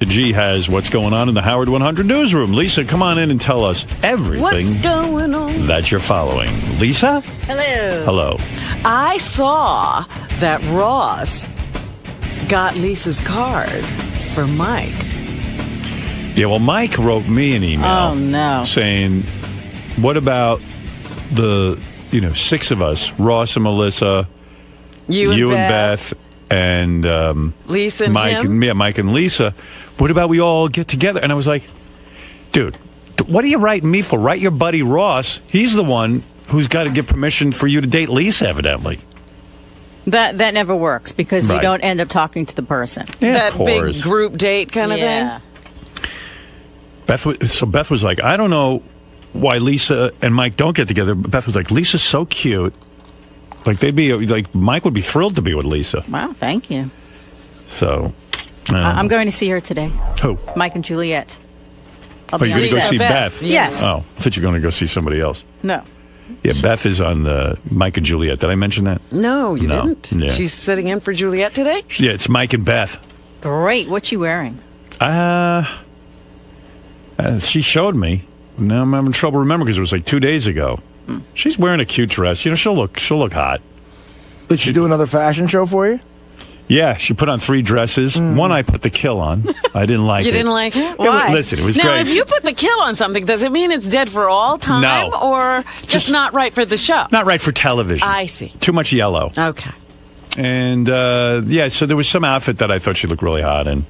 The G has what's going on in the Howard 100 newsroom. Lisa, come on in and tell us everything What's going on that you're following. Lisa? Hello. Hello. I saw that Ross got Lisa's card for Mike. Yeah, well, Mike wrote me an email. Oh, no. Saying, what about the, 6 of us, Ross and Melissa, You and Beth, and Lisa and Mike, him? Mike and Lisa. What about we all get together? And I was like, dude, what are you writing me for? Write your buddy Ross. He's the one who's got to give permission for you to date Lisa, evidently. That never works because Right. you don't end up talking to the person. Yeah, That of course. big group date kind of Yeah. thing? Beth was like, I don't know why Lisa and Mike don't get together. But Beth was like, Lisa's so cute. Like Mike would be thrilled to be with Lisa. Wow, thank you. So, I'm going to see her today. who? Mike and Juliet. Oh, you're going to go set. see Beth. Beth? Yes. Oh, I thought you were going to go see somebody else. No. Yeah, Beth is on the Mike and Juliet. Did I mention that? No, you No. didn't. Yeah. She's sitting in for Juliet today? Yeah, it's Mike and Beth. Great. What you wearing? She showed me. Now I'm having trouble remembering because it was like 2 days ago. She's wearing a cute dress. She'll look hot. Did she do another fashion show for you? Yeah, she put on 3 dresses. One I put the kill on. I didn't like it. You didn't like it? Why? Listen, it was Now, great. if you put the kill on something, does it mean it's dead for all time? No. Or just not right for the show? Not right for television. I see. Too much yellow. Okay. And, so there was some outfit that I thought she looked really hot in.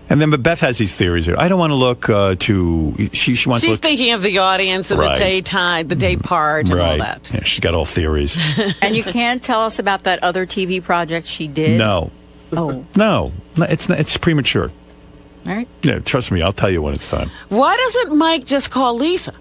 And then, but Beth has these theories here. I don't want to look too... She wants to She's look... thinking of the audience and Right. the daytime, the day part and all that. Yeah, she's got all theories. And you can't tell us about that other TV project she did? No. Oh, No, it's premature. all right. Yeah, trust me, I'll tell you when it's time. Why doesn't Mike just call Lisa?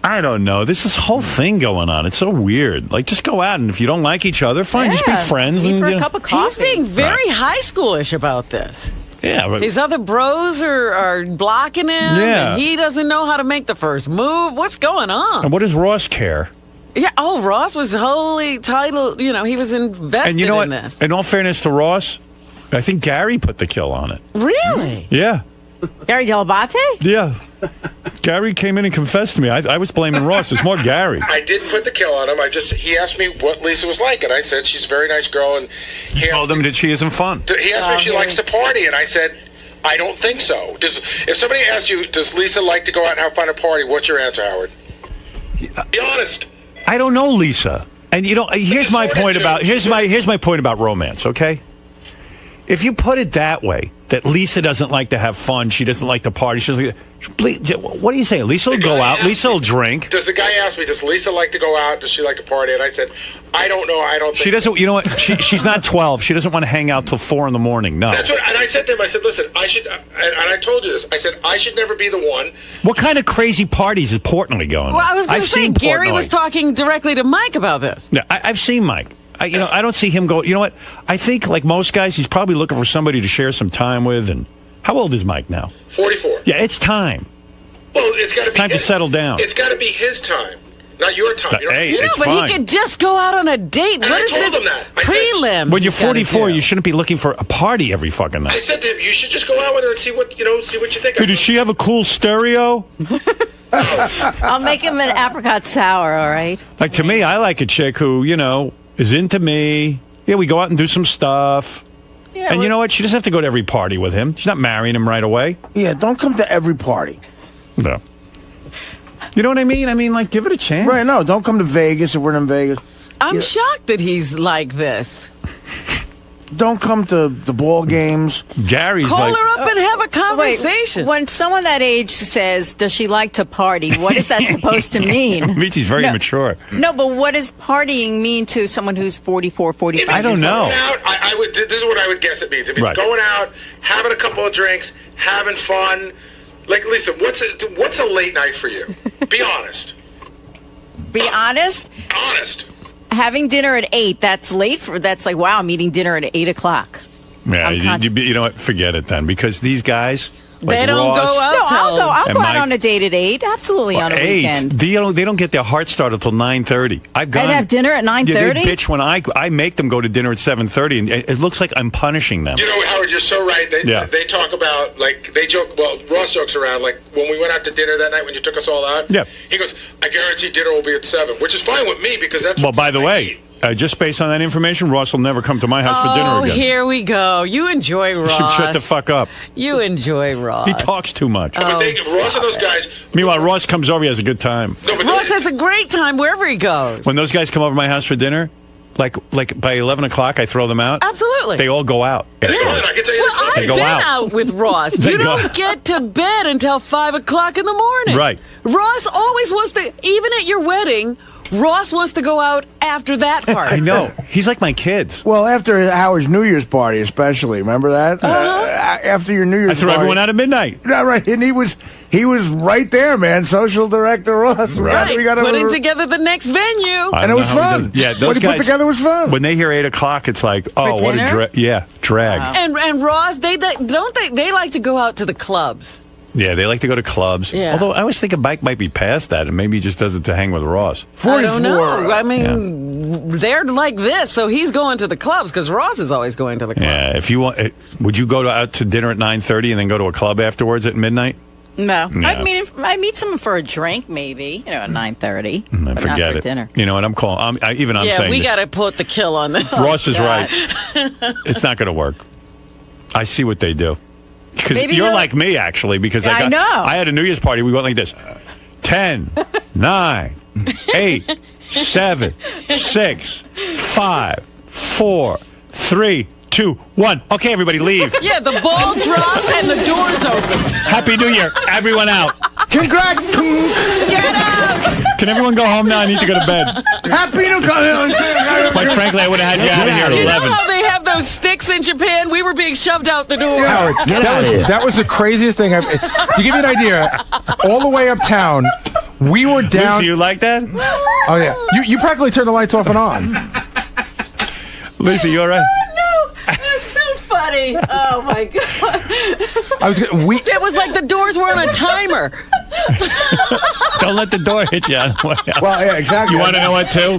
I don't know. There's this whole thing going on. It's so weird. Like, just go out, and if you don't like each other, fine, just be Yeah. friends. Meet And, for you a know. cup of coffee. He's being very high schoolish about this. Yeah, but, His other bros are blocking him, Yeah. and he doesn't know how to make the first move. What's going on? and what does Ross care? Yeah. Oh, Ross was wholly titled. He was invested And you know in what? this. In all fairness to Ross, I think Gary put the kill on it. Really? Yeah, Gary Delabate? yeah. Gary came in and confessed to me. I was blaming Ross. It's more Gary. I didn't put the kill on him. He asked me what Lisa was like, and I said she's a very nice girl. And he Told him that she isn't fun. he asked me if she likes to party, and I said I don't think so. If somebody asked you, does Lisa like to go out and have fun at a party? What's your answer, Howard? Be honest. I don't know Lisa. And here's my point about here's my point about romance, okay? If you put it that way, that Lisa doesn't like to have fun, she doesn't like to party, she doesn't what are you saying? Lisa will go out, Lisa will drink. Does the guy ask me, does Lisa like to go out? Does she like to party? And I said, I don't know. I don't think She doesn't, you know what? She's not 12. She doesn't want to hang out till 4 in the morning. No. That's what, and I said to him, I said, listen, I should, and I told you this, I said, I should never be the one. What kind of crazy parties is Portnoy going? Well, I was going I've to say seen Gary Portnoy. was talking directly to Mike about this. Yeah, I've seen Mike. I don't see him go. You know what? I think, like most guys, he's probably looking for somebody to share some time with. And how old is Mike now? 44. Yeah, it's time. Well, it's got to be Time to settle down. It's got to be his time, not your time. You know? Hey, No, it's but fine. he could just go out on a date. And What I is told this him that. I said- prelim? When you're he's gotta 44, do? you shouldn't be looking for a party every fucking I night. said to him, you should just go out with her and see what you think. Hey, does she have a cool stereo? I'll make him an apricot sour, all right? Like, to me, I like a chick who, is into me. Yeah, we go out and do some stuff. Yeah, And you know what? She doesn't have to go to every party with him. She's not marrying him right away. Yeah, don't come to every party. No. You know what I mean? I mean, like, give it a chance. Right, no, don't come to Vegas if we're in Vegas. I'm shocked that he's like this. Don't come to the ball games. Gary's Call like, her up and have a conversation. Wait, when someone that age says, does she like to party, what is that supposed to mean? means he's very mature. No, but what does partying mean to someone who's 44, 45? I don't know. Going out, I would. This is what I would guess it means. If it's Right. going out, having a couple of drinks, having fun. Like, Lisa, what's a late night for you? Be honest. Be honest, Honest. having dinner at 8, that's late. That's like, wow, I'm eating dinner at 8 o'clock. Yeah, I'm you know what? Forget it then, because these guys. They Like don't Ross, go out. No, I'll And go out Mike- on a date at 8. Absolutely on a 8. weekend. They don't get their heart started till 9:30. I've gone. I'd have dinner at 9:30? Yeah, they bitch when I make them go to dinner at 7:30, and it looks like I'm punishing them. You know, Howard, you're so right. They talk about, like, they joke, well, Ross jokes around, like, when we went out to dinner that night when you took us all out, Yeah. he goes, I guarantee dinner will be at 7, which is fine with me because that's Well, what by the I way, eat. just based on that information, Ross will never come to my house for dinner Oh, again. here we go. You enjoy Ross. Should shut the fuck up. You enjoy Ross. He talks too much. But Ross and those guys. Meanwhile, Ross comes over, he has a good time. No, but Ross has a great time wherever he goes. When those guys come over to my house for dinner, like by 11 o'clock, I throw them out. Absolutely. They all go out. I can tell you Well, I've They go been out. out with Ross. They You go- don't get to bed until 5 o'clock in the morning. Right. Ross always wants to, even at your wedding, Ross wants to go out after that part. I know. He's like my kids. Well, after Howard's New Year's party, especially, remember that? After your New Year's I threw party, everyone out at midnight. Yeah, right, and he was right there, man. Social director Ross. Right. We got Putting together the next venue. I and don't it know was how he fun. does it. Yeah, those what he guys put together was fun. When they hear 8 o'clock, it's like, oh, what dinner? a drag. And Ross, they like to go out to the clubs. Yeah, they like to go to clubs. Yeah. Although I was thinking Mike might be past that, and maybe he just does it to hang with Ross. I don't know. I mean, they're like this, so he's going to the clubs because Ross is always going to the clubs. Yeah, if you want, would you go out to dinner at 9:30 and then go to a club afterwards at midnight? No. Yeah. I'd meet someone for a drink, maybe, at 9:30. But not Forget for it. dinner. You know what I'm calling? I'm Yeah, saying we this. got to put the kill on this. Ross is God. right. It's not going to work. I see what they do. Because Maybe you're you'll- like me, actually. Because I know. I had a New Year's party. We went like this: 10, 9, 8, 7, 6, 5, 4, 3, 2, 1. Okay, everybody, leave. Yeah, the ball drops and the doors open. Happy New Year, everyone out. Congrats! Get out! Can everyone go home now? I need to go to bed. Happy New Year! Quite frankly, I would have had you out of here at You know 11. how they have those sticks in Japan? We were being shoved out the door. Howard, that was the craziest thing. To give you an idea, all the way uptown, we were down. Lucy, you like that? Oh yeah, you practically turned the lights off and on. Lucy, you all right? No, that's so funny. Oh, my God. It was like the doors were on a timer. Don't let the door hit you. Well, yeah, exactly. You want to know what, too?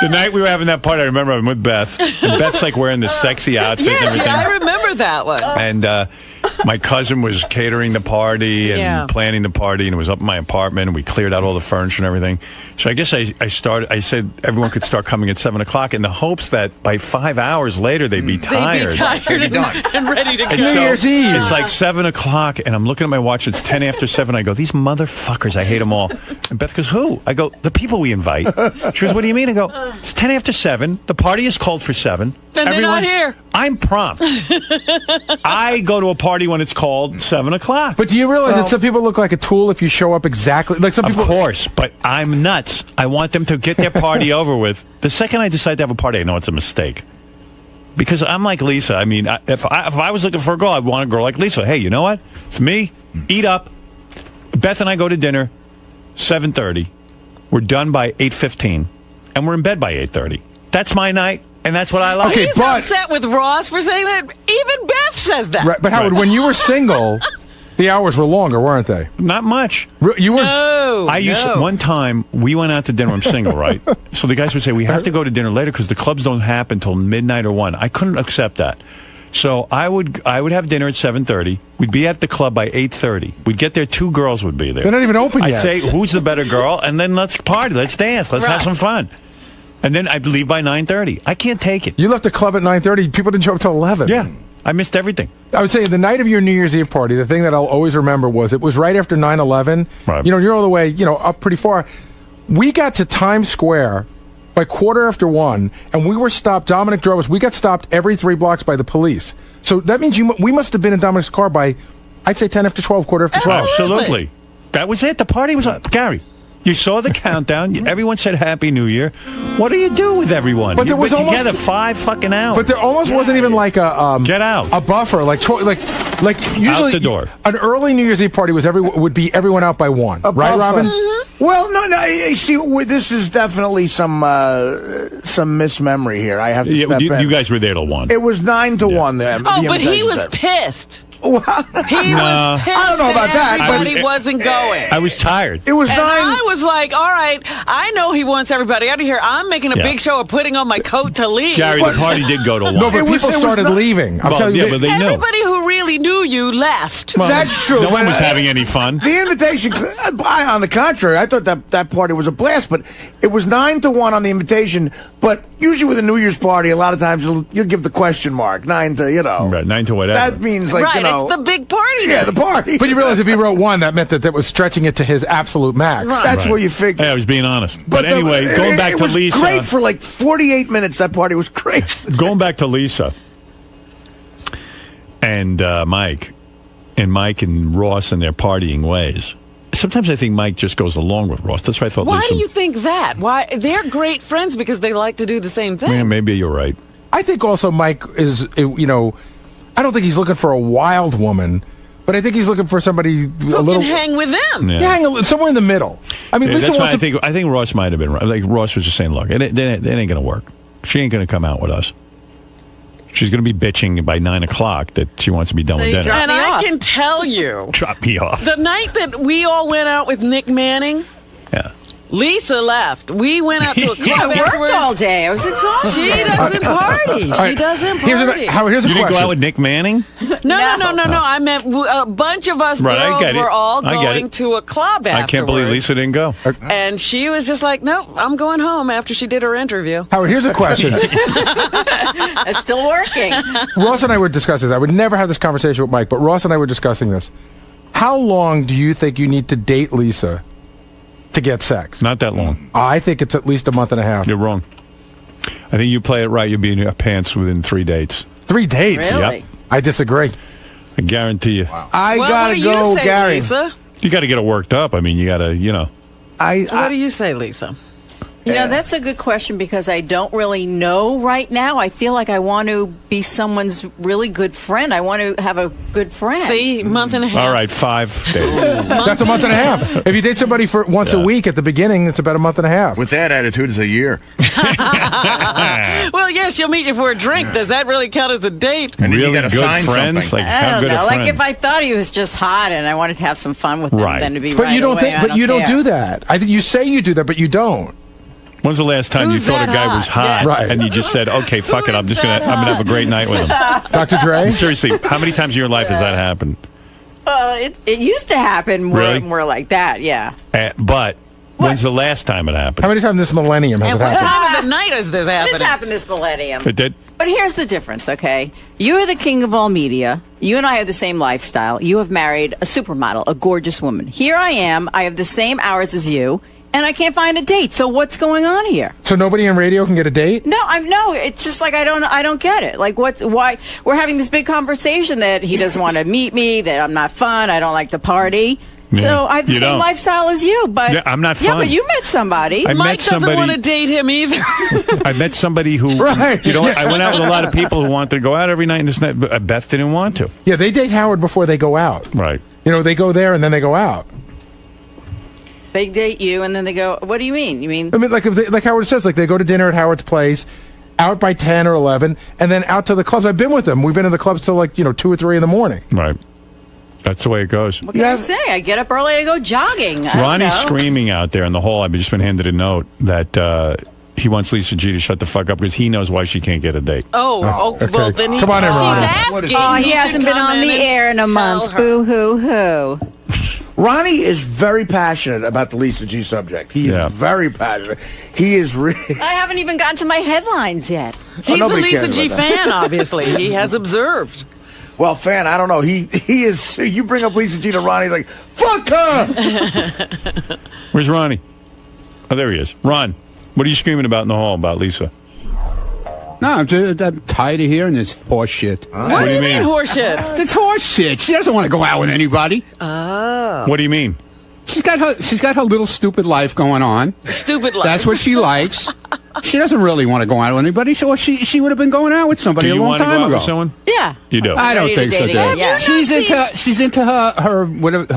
The night we were having that party, I remember I'm with Beth. And Beth's like wearing this sexy outfit and Yes, everything. yeah, I remember that one. And my cousin was catering the party and Yeah. planning the party, and it was up in my apartment, and we cleared out all the furniture and everything. So I guess I said everyone could start coming at 7 o'clock in the hopes that by 5 hours later they'd be tired. They'd be tired and ready to go. And New Year's Eve. It's like 7 o'clock, and I'm looking at my watch. It's 10 after 7. I go, these motherfuckers, I hate them all. And Beth goes, who? I go, the people we invite. She goes, what do you mean? I go, it's 10 after 7. The party is called for 7. And they're not here. I'm prompt. I go to a party when it's called 7 o'clock. But do you realize that some people look like a tool if you show up exactly like some Of people? course, but I'm nuts. I want them to get their party over with. The second I decide to have a party, I know it's a mistake. Because I'm like Lisa. I mean, if I was looking for a girl, I'd want a girl like Lisa. Hey, you know what? It's me. Eat up. Beth and I go to dinner, 7:30. We're done by 8:15, and we're in bed by 8:30. That's my night, and that's what I like. Okay, He's but- upset with Ross for saying that. Even Beth says that. Right, but Howard, when you were single, the hours were longer, weren't they? Not much. You were. No, I used to, one time we went out to dinner. I'm single, right? So the guys would say we have to go to dinner later because the clubs don't happen until midnight or 1. I couldn't accept that. So I would have dinner at 7:30. We'd be at the club by 8:30. We'd get there. 2 girls would be there. They're not even open I'd yet. say who's the better girl, and then let's party, let's dance, let's have Right. some fun. And then I'd leave by 9:30. I can't take it. You left the club at 9:30. People didn't show up till 11. Yeah, I missed everything. I would say the night of your New Year's Eve party, the thing that I'll always remember was it was right after 9/11. Right. You know, you're all the way, up pretty far. We got to Times Square by 1:15, and we were stopped. Dominic drove us. We got stopped every 3 blocks by the police. So that means we must have been in Dominic's car by, I'd say 10 after 12, 1:15. Absolutely. That was it. The party was up. Gary, you saw the countdown. Everyone said Happy New Year. What do you do with everyone? But there You've was been almost- together 5 fucking hours. But there almost wasn't even like a Get out. a buffer, like usually the door. An early New Year's Eve party would be everyone out by 1, right, buffer. Robin? Mm-hmm. Well, no. You see, this is definitely some mismemory here. I have to step in. You guys were there till 1. It was 9 to 1 then. Oh, but he was pissed. He was pissed. I don't know about that, but everybody wasn't going. I was tired. It was And 9. I was like, all right, I know he wants everybody out of here. I'm making a big show of putting on my coat to leave. Gary, the party did go to 1. No, but people started leaving. I'll tell you. But they knew. Everybody who really knew you left. Well, That's true. No one but, was having any fun. The invitation, on the contrary, I thought that party was a blast, but it was 9 to 1 on the invitation. But usually with a New Year's party, a lot of times you'll give the question mark, 9 to, Right, 9 to whatever. That means, like, right, it's the big party. Yeah, the party. But you realize if he wrote 1, that meant that was stretching it to his absolute max. Right. That's where you figure. Hey, I was being honest. But anyway, going back to Lisa. It was great for like 48 minutes. That party was great. Going back to Lisa and Mike and Ross and their partying ways. Sometimes I think Mike just goes along with Ross. That's why I thought Why Lisa... do you think that? Why they're great friends because they like to do the same thing. Yeah, maybe you're right. I think also Mike is, I don't think he's looking for a wild woman, but I think he's looking for somebody Who a little... can hang with them. Yeah. Somewhere in the middle. I mean, Lisa that's why wants I think Ross might have been right. Like Ross was just saying, look, it ain't going to work. She ain't going to come out with us. She's going to be bitching by 9 o'clock that she wants to be done with dinner. And I can tell you, Drop me off. the night that we all went out with Nick Manning, Yeah. Lisa left. We went out to a club I worked afterwards. all day. I was exhausted. She doesn't party. She doesn't party. Here's a You didn't go out question. with Nick Manning? No. I meant a bunch of us Right, I girls get it. were all I get going it. to a club afterwards. I can't believe Lisa didn't go. And she was just like, nope, I'm going home after she did her interview. Howard, here's a question. It's still working. Ross and I were discussing this. I would never have this conversation with Mike, but Ross and I were discussing this. How long do you think you need to date Lisa to get sex? Not that long. I think it's at least a month and a half. You're wrong. I think you play it right, you'll be in your pants within 3 dates. 3 dates? Really? Yep. I disagree. I guarantee you. I Well, gotta what do go, you say, Gary. Lisa? You got to get it worked up. I mean, you got to, What do you say, Lisa? That's a good question because I don't really know right now. I feel like I want to be someone's really good friend. I want to have a good friend. See, month and a half. all right, 5 days. That's a month and a half. If you date somebody for once a week at the beginning, it's about a month and a half. With that attitude, it's a year. Well, yes, she'll meet you for a drink. Does that really count as a date? And then you Really gotta good sign friends? something. Like, I how don't good know. a Like friend? if I thought he was just hot and I wanted to have some fun with him, Right. then to be But right you don't away, think. I But you don't care. do that. I think you say you do that, but you don't. When's the last time Who's you thought a that guy hot? was hot Yeah. Right. and you just said, okay, fuck it, I'm is going that to have a great night with him? Dr. Dre? Seriously, how many times in your life has that happened? It used to happen more, Really? more like that, yeah. But when's the last time it happened? How many times this millennium has And it what happened? time of the night is this This happening? happened this millennium. It did? But here's the difference, okay? You are the king of all media. You and I have the same lifestyle. You have married a supermodel, a gorgeous woman. Here I am. I have the same hours as you, and I can't find a date. So what's going on here? So nobody in radio can get a date? No, it's just like I don't get it. Like why we're having this big conversation that he doesn't want to meet me, that I'm not fun, I don't like to party. Yeah. So I have the You same don't. lifestyle as you, but Yeah, I'm not Yeah, fun. but you met somebody. I met Mike doesn't somebody- want to date him either. I met somebody who, Right. I went out with a lot of people who wanted to go out every night, and this night, but Beth didn't want to. Yeah, they date Howard before they go out. Right. They go there and then they go out. They date you, and then they go. What do you mean? You mean I mean, like Howard says, like they go to dinner at Howard's place, out by 10 or 11, and then out to the clubs. I've been with them. We've been in the clubs till 2 or 3 in the morning. Right. That's the way it goes. what can I say? I get up early, I go jogging. I don't Ronnie's know. screaming out there in the hall. I've just been handed a note that he wants Lisa G to shut the fuck up because he knows why she can't get a date. Well, okay. then he, Come on in, she's Ronnie. asking. Oh, he You should hasn't been come on in the and air in a tell month. her. Boo hoo hoo. Ronnie is very passionate about the Lisa G subject. He is very passionate. He is really. I haven't even gotten to my headlines yet. He's a nobody Lisa cares G about that. fan, obviously. He has observed. Well, fan, I don't know. He is. You bring up Lisa G to Ronnie, like fuck her. Where's Ronnie? Oh, there he is. Ron, what are you screaming about in the hall about Lisa? No, I'm tired of hearing this horse shit. What do you mean horseshit? It's horse shit. She doesn't want to go out with anybody. What do you mean? She's got her little stupid life going on. Stupid life. That's what she likes. She doesn't really want to go out with anybody. She would have been going out with somebody Do a you long want to go time out ago. with someone? Yeah. You do. I don't Ready to think so, date again, Dave. yeah. She's into her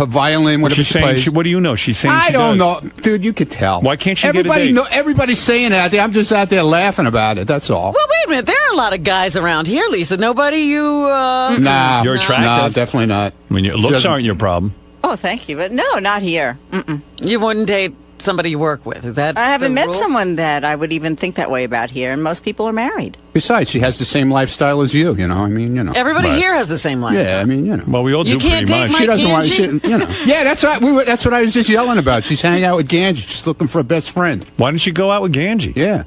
violin, whatever She's she saying. plays. What do you know? She's saying. I she don't does. know, dude. You could tell. Why can't she get a date? Everybody's saying it out there. I'm just out there laughing about it. That's all. Well, wait a minute. There are a lot of guys around here, Lisa. Nobody you. Nah, You're attractive? Nah, definitely not. I mean, your looks aren't your problem. Oh, thank you. But no, not here. Mm-mm. You wouldn't date somebody you work with. Is that? I haven't the met rule? someone that I would even think that way about here, and most people are married. Besides, she has the same lifestyle as you. You know, I mean, you know. Everybody Right. here has the same lifestyle. Yeah, I mean, you know. Well, we all You do can't pretty date much. my She doesn't want. She, Ganji? you know. Yeah, that's right. That's what I was just yelling about. She's hanging out with Ganji. She's looking for a best friend. Why don't you go out with Ganji? Yeah.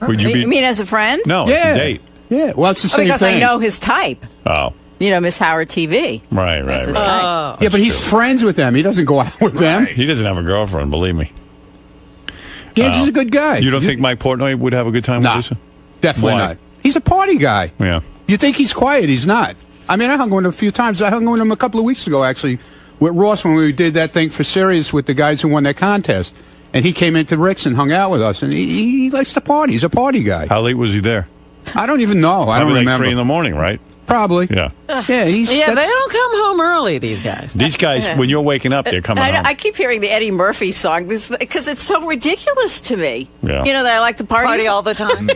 Would you be? You mean as a friend? No, Yeah. it's a date. Yeah. Well, it's the Oh, same because thing. I know his type. Oh, You know, Miss Howard TV. right. That's his type. Yeah, but he's friends with them. He doesn't go out with them. He doesn't have a girlfriend, believe me. Ganji's a good guy. You don't think Mike Portnoy would have a good time Nah, with Lisa? definitely Why? not. He's a party guy. Yeah. You think he's quiet? He's not. I mean, I hung with him a few times. I hung with him a couple of weeks ago, actually, with Ross when we did that thing for Sirius with the guys who won that contest. And he came into Rick's and hung out with us. And he likes to party. He's a party guy. How late was he there? I don't even know. I don't Probably like remember. 3 in the morning, right? Probably. Yeah. Yeah, Yeah, they that's- don't come home early. These guys. These guys, when you're waking up, they're coming home. I keep hearing the Eddie Murphy song because it's so ridiculous to me. Yeah. You know that I like to Party all the time.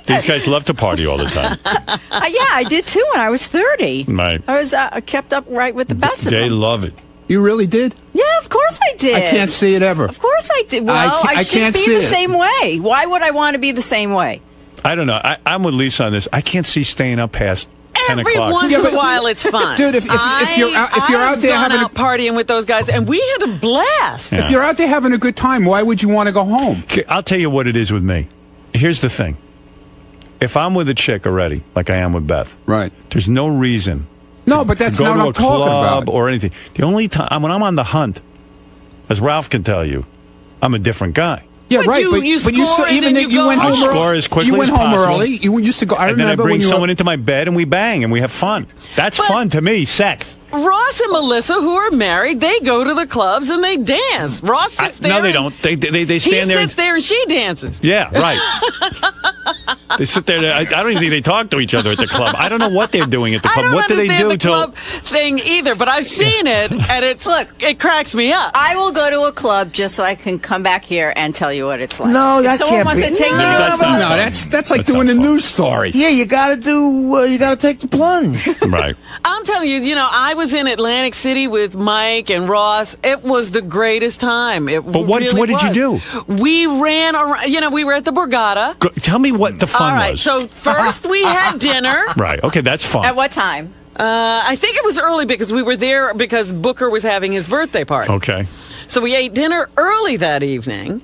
These guys love to party all the time. Yeah, I did too when I was 30. Right. I was kept up right with the best of They them. love it. You really did? Yeah, of course I did. I can't see it ever. Of course I did. Well, I I should can't be see the it. same way. Why would I want to be the same way? I don't know. I'm with Lisa on this. I can't see staying up past 10 Every o'clock. once Yeah, in but- a while, it's fun. Dude, if you're out there I've having gone out partying with those guys, and we had a blast. Yeah. if you're out there having a good time, why would you want to go home? Okay, I'll tell you what it is with me. Here's the thing. If I'm with a chick already, like I am with Beth, Right. there's no reason No, but that's to go not to what a I'm talking club about. or anything. The only time when I'm on the hunt, as Ralph can tell you, I'm a different guy. Yeah, But right. you but score and even then if you you go went home. home I early. score as quickly You went as home possible. early. You used to go. I And then I remember bring when you someone were, into my bed and we bang and we have fun. That's But- fun to me, sex. Ross and Melissa, who are married, they go to the clubs and they dance. Ross sits there. No, they and- don't. They He stand there. sits there and she dances. Yeah, right. They sit there. I don't even think they talk to each other at the club. I don't know what they're doing at the I club. don't What do they understand do the till? club thing either, but I've seen it, and it cracks me up. I will go to a club just so I can come back here and tell you what it's like. No, If that someone can't wants be- to take No, me to a that's club, not no, fun. that's like That's doing not a fun. news story. Yeah, you got to take the plunge. Right. I'm telling you, I was in Atlantic City with Mike and Ross. It was the greatest time. But what did you do? We ran around. We were at the Borgata. Tell me what the fun All right, was. so first we had dinner. Right. Okay, that's fun. at what time? I think it was early because we were there because Booker was having his birthday party. Okay. So we ate dinner early that evening.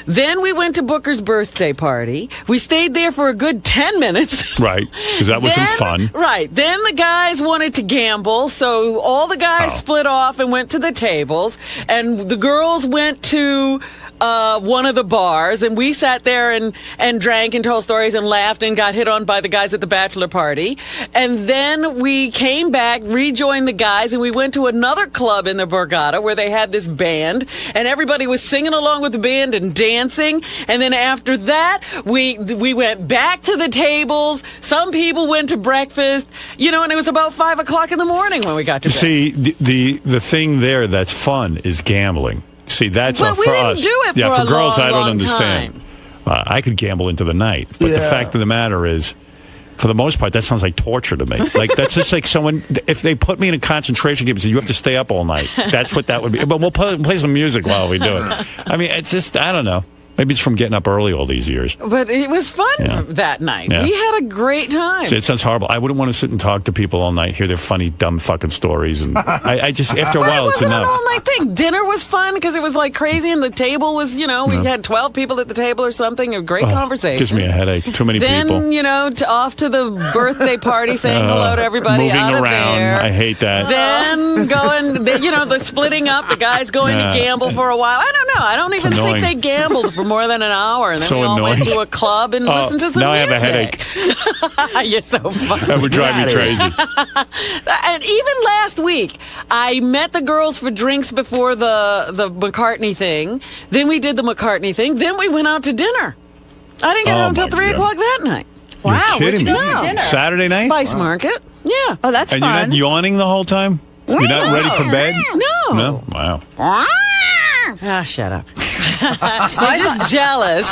Then we went to Booker's birthday party. We stayed there for a good 10 minutes. Right. Because that wasn't Then- fun. Right. Then the guys wanted to gamble, so all the guys Oh. split off and went to the tables, and the girls went to one of the bars, and we sat there and drank and told stories and laughed and got hit on by the guys at the bachelor party. And then we came back, rejoined the guys, and we went to another club in the Borgata where they had this band, and everybody was singing along with the band and dancing. And then after that, we went back to the tables. Some people went to breakfast, and it was about 5 o'clock in the morning when we got to bed. See, the thing there that's fun is gambling. See, that's But we for didn't us. do it yeah, for for a girls, long, I don't long understand. time. I could gamble into the night, but the Yeah. fact of the matter is, for the most part, that sounds like torture to me. Like that's just like someone. If they put me in a concentration camp and say you have to stay up all night, that's what that would be. But we'll play some music while we do it. I mean, it's just I don't know. Maybe it's from getting up early all these years. But it was fun Yeah. that night. Yeah. We had a great time. So it sounds horrible. I wouldn't want to sit and talk to people all night, hear their funny, dumb fucking stories, and I just after a But while it it's wasn't enough. an all-night thing. Dinner was fun because it was like crazy, and the table was, we had 12 people at the table or something. A great conversation. Gives me a headach. Too many Then, people. off to the birthday party, saying hello to everybody. Moving out of around. there. I hate that. Then the splitting up, the guys going Yeah. to gamble for a while. I don't know. I don't even annoying. think they gambled for more than an hour. And then So we all went annoying. to a club and listened to some now I have a music. headache. You're so funny. That would drive me crazy. And even last week, I met the girls for drinks before the McCartney thing. Then we did the McCartney thing. Then we went out to dinner. I didn't get Oh, home until my 3 God. o'clock that night. Wow, You're where'd kidding you me. go for dinner? Saturday night? Spice Market. Yeah. Oh, that's And fun. you're not yawning the whole time? You're not ready for bed? No. No? Wow. Ah, shut up. I'm just jealous.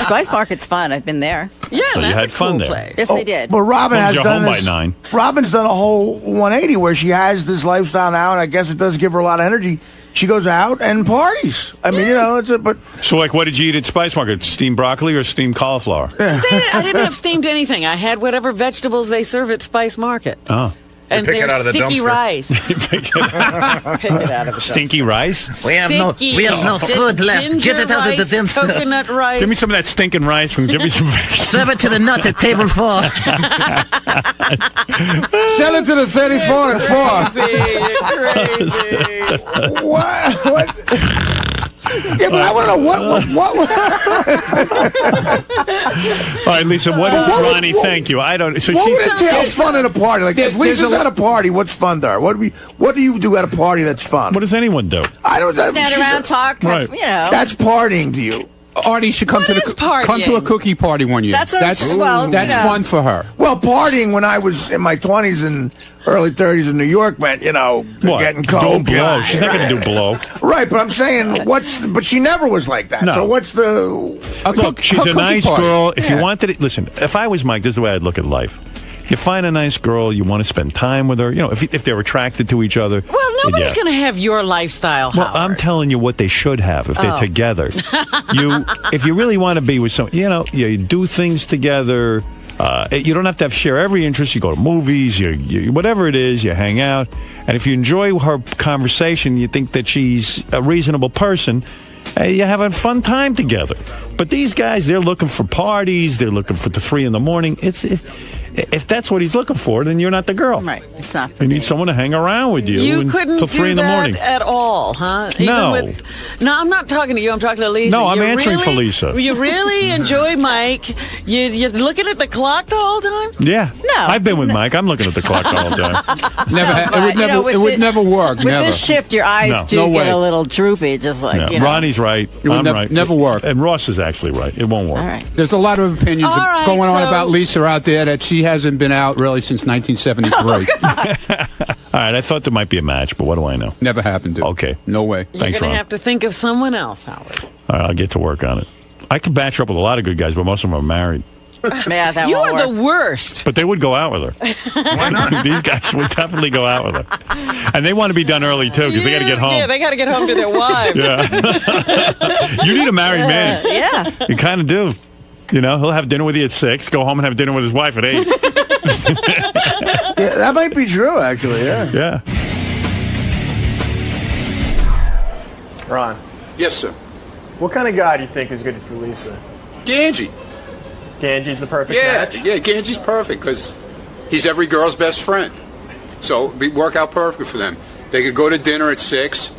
Spice Market's fun. I've been there. Yeah, So you that's had a fun cool there. place. Yes, I did. But Robin Well, has you're done home by this. 9. Robin's done a whole 180 where she has this lifestyle now, and I guess it does give her a lot of energy. She goes out and parties. I mean, but So, like, what did you eat at Spice Market? Steamed broccoli or steamed cauliflower? I didn't have steamed anything. I had whatever vegetables they serve at Spice Market. Oh. And pick it there's out of the sticky dumpster. rice. Pick it out of the Stinky rice? We have no food left. Ginger Get it out of the rice, dumpster. Coconut rice. Give me some of that stinking rice and give me some vegetables. Serve it to the nut at table 4. sell it to the 34 at 4. Crazy. What? Yeah, but I want to know what All right, Lisa, what does What would- Ronnie what- thank you? I don't. So What she's. would entail fun at a party? Like, if There's Lisa's a- at a party, what's fun to her? What do you do at a party that's fun? What does anyone do? I don't know. Stand around, talk, Right. you know. That's partying to you. Artie should come What to is the partying? come to a cookie party one year. That's what- that's well, that's you know. fun for her. Well, partying when I was in my 20s and early 30s in New York meant, What? getting coke. Don't blow. yeah, She's not going to do blow. Right, but I'm saying, but she never was like that. No. So what's the... Look, she's a cookie nice party. girl. If you Yeah. wanted it, listen, if I was Mike, this is the way I'd look at life. You find a nice girl, you want to spend time with her, if they're attracted to each other. Well, nobody's yeah. going to have your lifestyle, Well, Howard. I'm telling you what they should have if they're together. If you really want to be with someone, you do things together. You don't have to share every interest. You go to movies, you whatever it is, you hang out. And if you enjoy her conversation, you think that she's a reasonable person, you have a fun time together. But these guys, they're looking for parties. They're looking for the 3 a.m. If that's what he's looking for, then you're not the girl. Right. It's not. You need someone to hang around with you. You couldn't till do 3 that a.m. at all, huh? No. No, I'm not talking to you. I'm talking to Lisa. No, I'm You answering for really- Lisa. You really enjoy Mike. You're looking at the clock the whole time? Yeah. No. I've been with Mike. I'm looking at the clock the whole time. Never. But, It would never work. With Never. this shift, your eyes No. do No get way. a little droopy, just like, Yeah. Ronnie's right. It would I'm nev- right. never work. And Ross is actually right. It won't work. All right. There's a lot of opinions All right, going on so- about Lisa out there that she hasn't been out really since 1973. All right. I thought there might be a match, but what do I know? Never happened to. Okay. No way. You're Thanks, going Ron. to have to think of someone else, Howard. All right. I'll get to work on it. I could match her up with a lot of good guys, but most of them are married. Yeah, that You won't are work. the worst. But they would go out with her. Why not? These guys would definitely go out with her. And they want to be done early, too, because they got to get home. Yeah, they got to get home to their wives. You need a married man. Yeah. You kind of do. He'll have dinner with you at 6, go home and have dinner with his wife at 8. Yeah, that might be true, actually, yeah. Yeah. Ron, Yes, sir. what kind of guy do you think is good for Lisa? Ganji. Ganji's the perfect Yeah, match? yeah. Ganji's perfect because he's every girl's best friend. So it'd work out perfect for them. They could go to dinner at 6.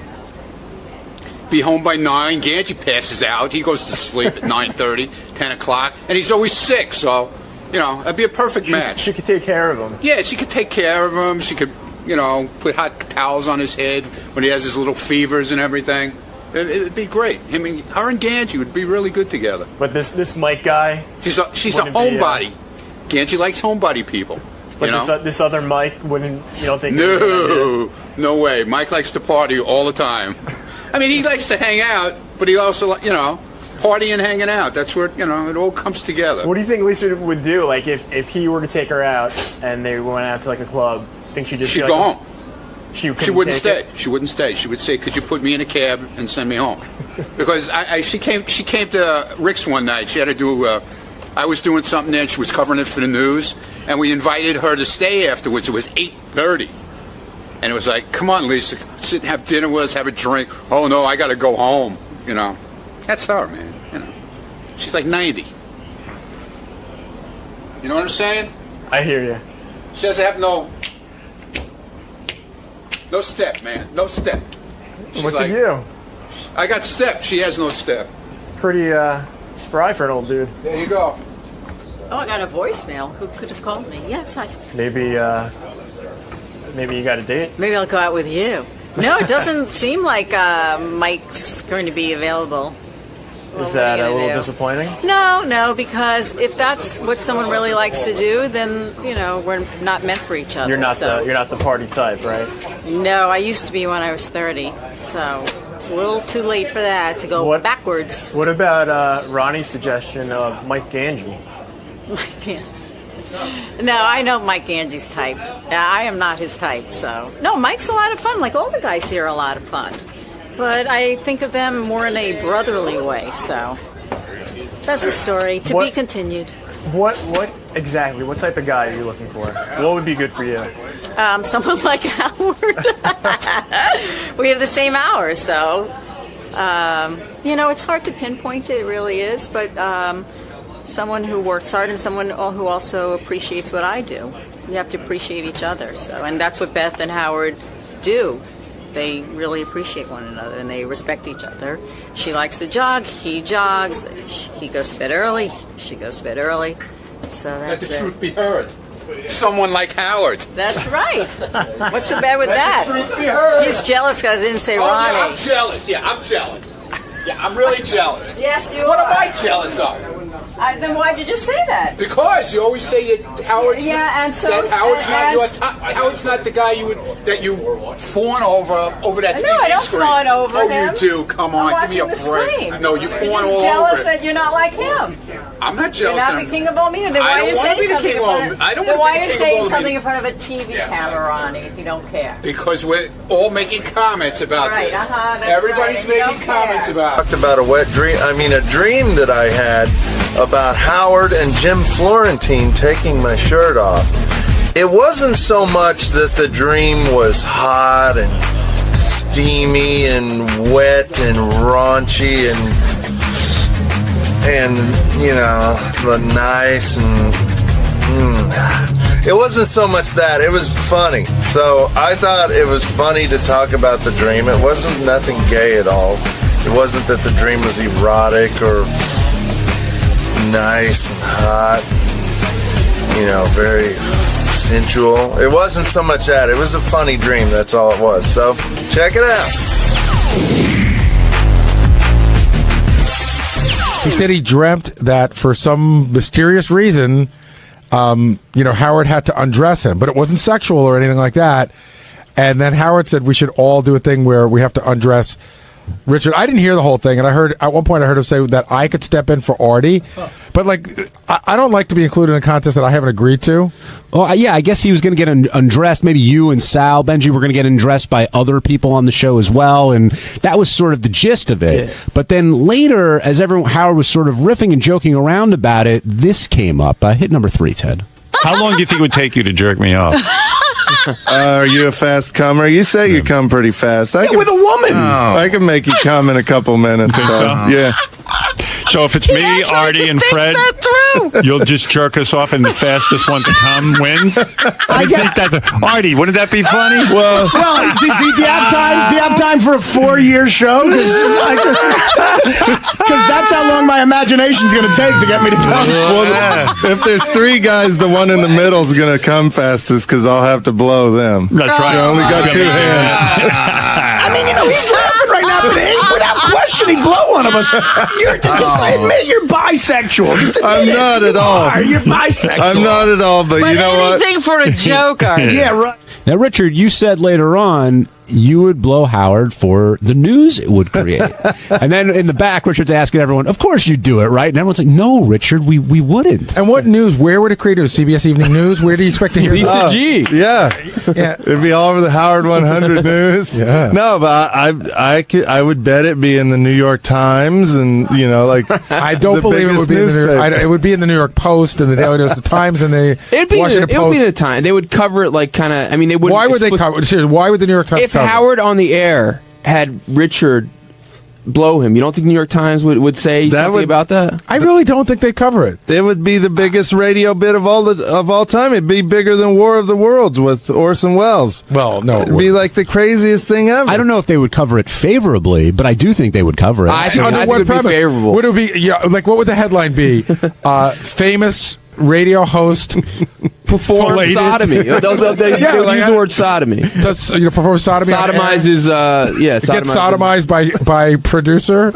Be home by 9. Ganji passes out. He goes to sleep at 9:30, 10 o'clock, and he's always sick. So, that'd be a perfect match. She could take care of him. Yeah, she could take care of him. She could, put hot towels on his head when he has his little fevers and everything. It'd be great. I mean, her and Ganji would be really good together. But this Mike guy, She's a Wouldn't be, homebody. Ganji likes homebody people. but You know? this other Mike wouldn't, you don't think... they're gonna No way. Mike likes to party all the time. I mean, he likes to hang out, but he also, party and hanging out. That's where, it all comes together. What do you think Lisa would do? Like, if he were to take her out and they went out to, like, a club, think she'd just She'd be go like, home. She She wouldn't take stay. it? She wouldn't stay. She would say, "Could you put me in a cab and send me home?" Because she came to Rick's one night. She had to do. I was doing something there. And she was covering it for the news, and we invited her to stay afterwards. It was 8:30, and it was like, "Come on, Lisa, sit and have dinner with us, have a drink." Oh no, I got to go home. That's her, man. She's like 90. You know what I'm saying? I hear you. She doesn't have no step, man. No step. She's What like, you do? I got step. She has no step. Pretty spry for an old dude. There you go. Oh, I got a voicemail. Who could have called me? Yes, hi. Maybe you got a date? Maybe I'll go out with you. No, it doesn't seem like Mike's going to be available. Is that a little disappointing? No, because if that's what someone really likes to do, then we're not meant for each other. You're not the party type, right? No, I used to be when I was 30, so it's a little too late for that to go backwards. What about Ronnie's suggestion of Mike Ganji? Mike Ganji. No, I know Mike Ganji's type. I am not his type, so no. Mike's a lot of fun. Like all the guys here are a lot of fun. But I think of them more in a brotherly way, so that's a story to be continued. What exactly? What type of guy are you looking for? What would be good for you? Someone like Howard. We have the same hours, so it's hard to pinpoint it. It really is, but someone who works hard and someone who also appreciates what I do. You have to appreciate each other, and that's what Beth and Howard do. They really appreciate one another and they respect each other. She likes to jog, he jogs, he goes to bed early, she goes to bed early. So that's Let the truth be heard. Someone like Howard. That's right. What's so bad with that? Let the truth be heard. He's jealous because I didn't say Ronnie. Yeah, I'm jealous. I'm jealous. Yeah, I'm really jealous. Yes, you What are. am I jealous of? Then why'd you just say that? Because you always say that Howard's Howard's not the guy that you fawn over that TV No, I don't screen. fawn over him. Oh, you do. Come on, give me a I'm watching the break. screen. No, you You're fawn just all jealous over it. that you're not like him. I'm not jealous. You're not the king of all media. Then why are you saying something in front of? I don't Then want why to are be you the king of saying all something media. in front of a TV camera, Ronnie? If you don't care. Because we're all making comments about Right, this. that's Everybody's right, and you making don't comments care. about it. Talked about a dream that I had about Howard and Jim Florentine taking my shirt off. It wasn't so much that the dream was hot and steamy and wet and raunchy and nice and it wasn't so much that. It was funny. So I thought it was funny to talk about the dream. It wasn't nothing gay at all. It wasn't that the dream was erotic or nice and hot, very sensual. It wasn't so much that. It was a funny dream. That's all it was. So check it out. He said he dreamt that for some mysterious reason, Howard had to undress him, but it wasn't sexual or anything like that. And then Howard said we should all do a thing where we have to undress Richard. I didn't hear the whole thing, and at one point I heard him say that I could step in for Artie, but I don't like to be included in a contest that I haven't agreed to. Well, yeah, I guess he was going to get undressed. Maybe you and Sal, Benji, were going to get undressed by other people on the show as well, and that was sort of the gist of it. Yeah. But then later, as Howard was sort of riffing and joking around about it, this came up. Hit number 3, Ted. How long do you think it would take you to jerk me off? Are you a fast comer? You say you come pretty fast. With a woman. I can make you come in a couple minutes. Think so? Yeah. So if it's me, Artie, and Fred, you'll just jerk us off, and the fastest one to come wins. I think that's Artie. Wouldn't that be funny? Well, do you have time? Do you have time for a 4-year show? Because that's how long my imagination's going to take to get me to come. Well, if there's 3 guys, the one in the middle is going to come fastest because I'll have to blow them. That's right. You only got 2 hands. I mean, he's laughing right now, but without question, he'd blow one of us. You're just admit you're bisexual. Just admit I'm not at all. You're bisexual. I'm not at all, but you know what? Anything for a joke, Artie. Yeah, right. Now, Richard, you said later on you would blow Howard for the news it would create. And then in the back, Richard's asking everyone, of course you'd do it, right? And everyone's like, no, Richard, we wouldn't. And what news? Where would it create? CBS Evening News? Where do you expect to hear Lisa G. Yeah. It'd be all over the Howard 100 News. Yeah. No, but I would bet it'd be in the New York Times and, I don't believe it would be in the it would be in the New York Post and the Daily News, the Times and the Washington Post. It would be the Times. They would cover it they wouldn't. Why would they cover it? Seriously, why would the New York Times If Howard on the air had Richard blow him, you don't think the New York Times would say something about that? I really don't think they cover it. It would be the biggest radio bit of all time. It'd be bigger than War of the Worlds with Orson Welles. Well, no, it'd be like the craziest thing ever. I don't know if they would cover it favorably, but I do think they would cover it. I think it would be favorable. Would it be what would the headline be? Famous radio host perform filleted. sodomy. They'll use the word sodomy. Does perform sodomy? Sodomizes, Gets sodomized by producer,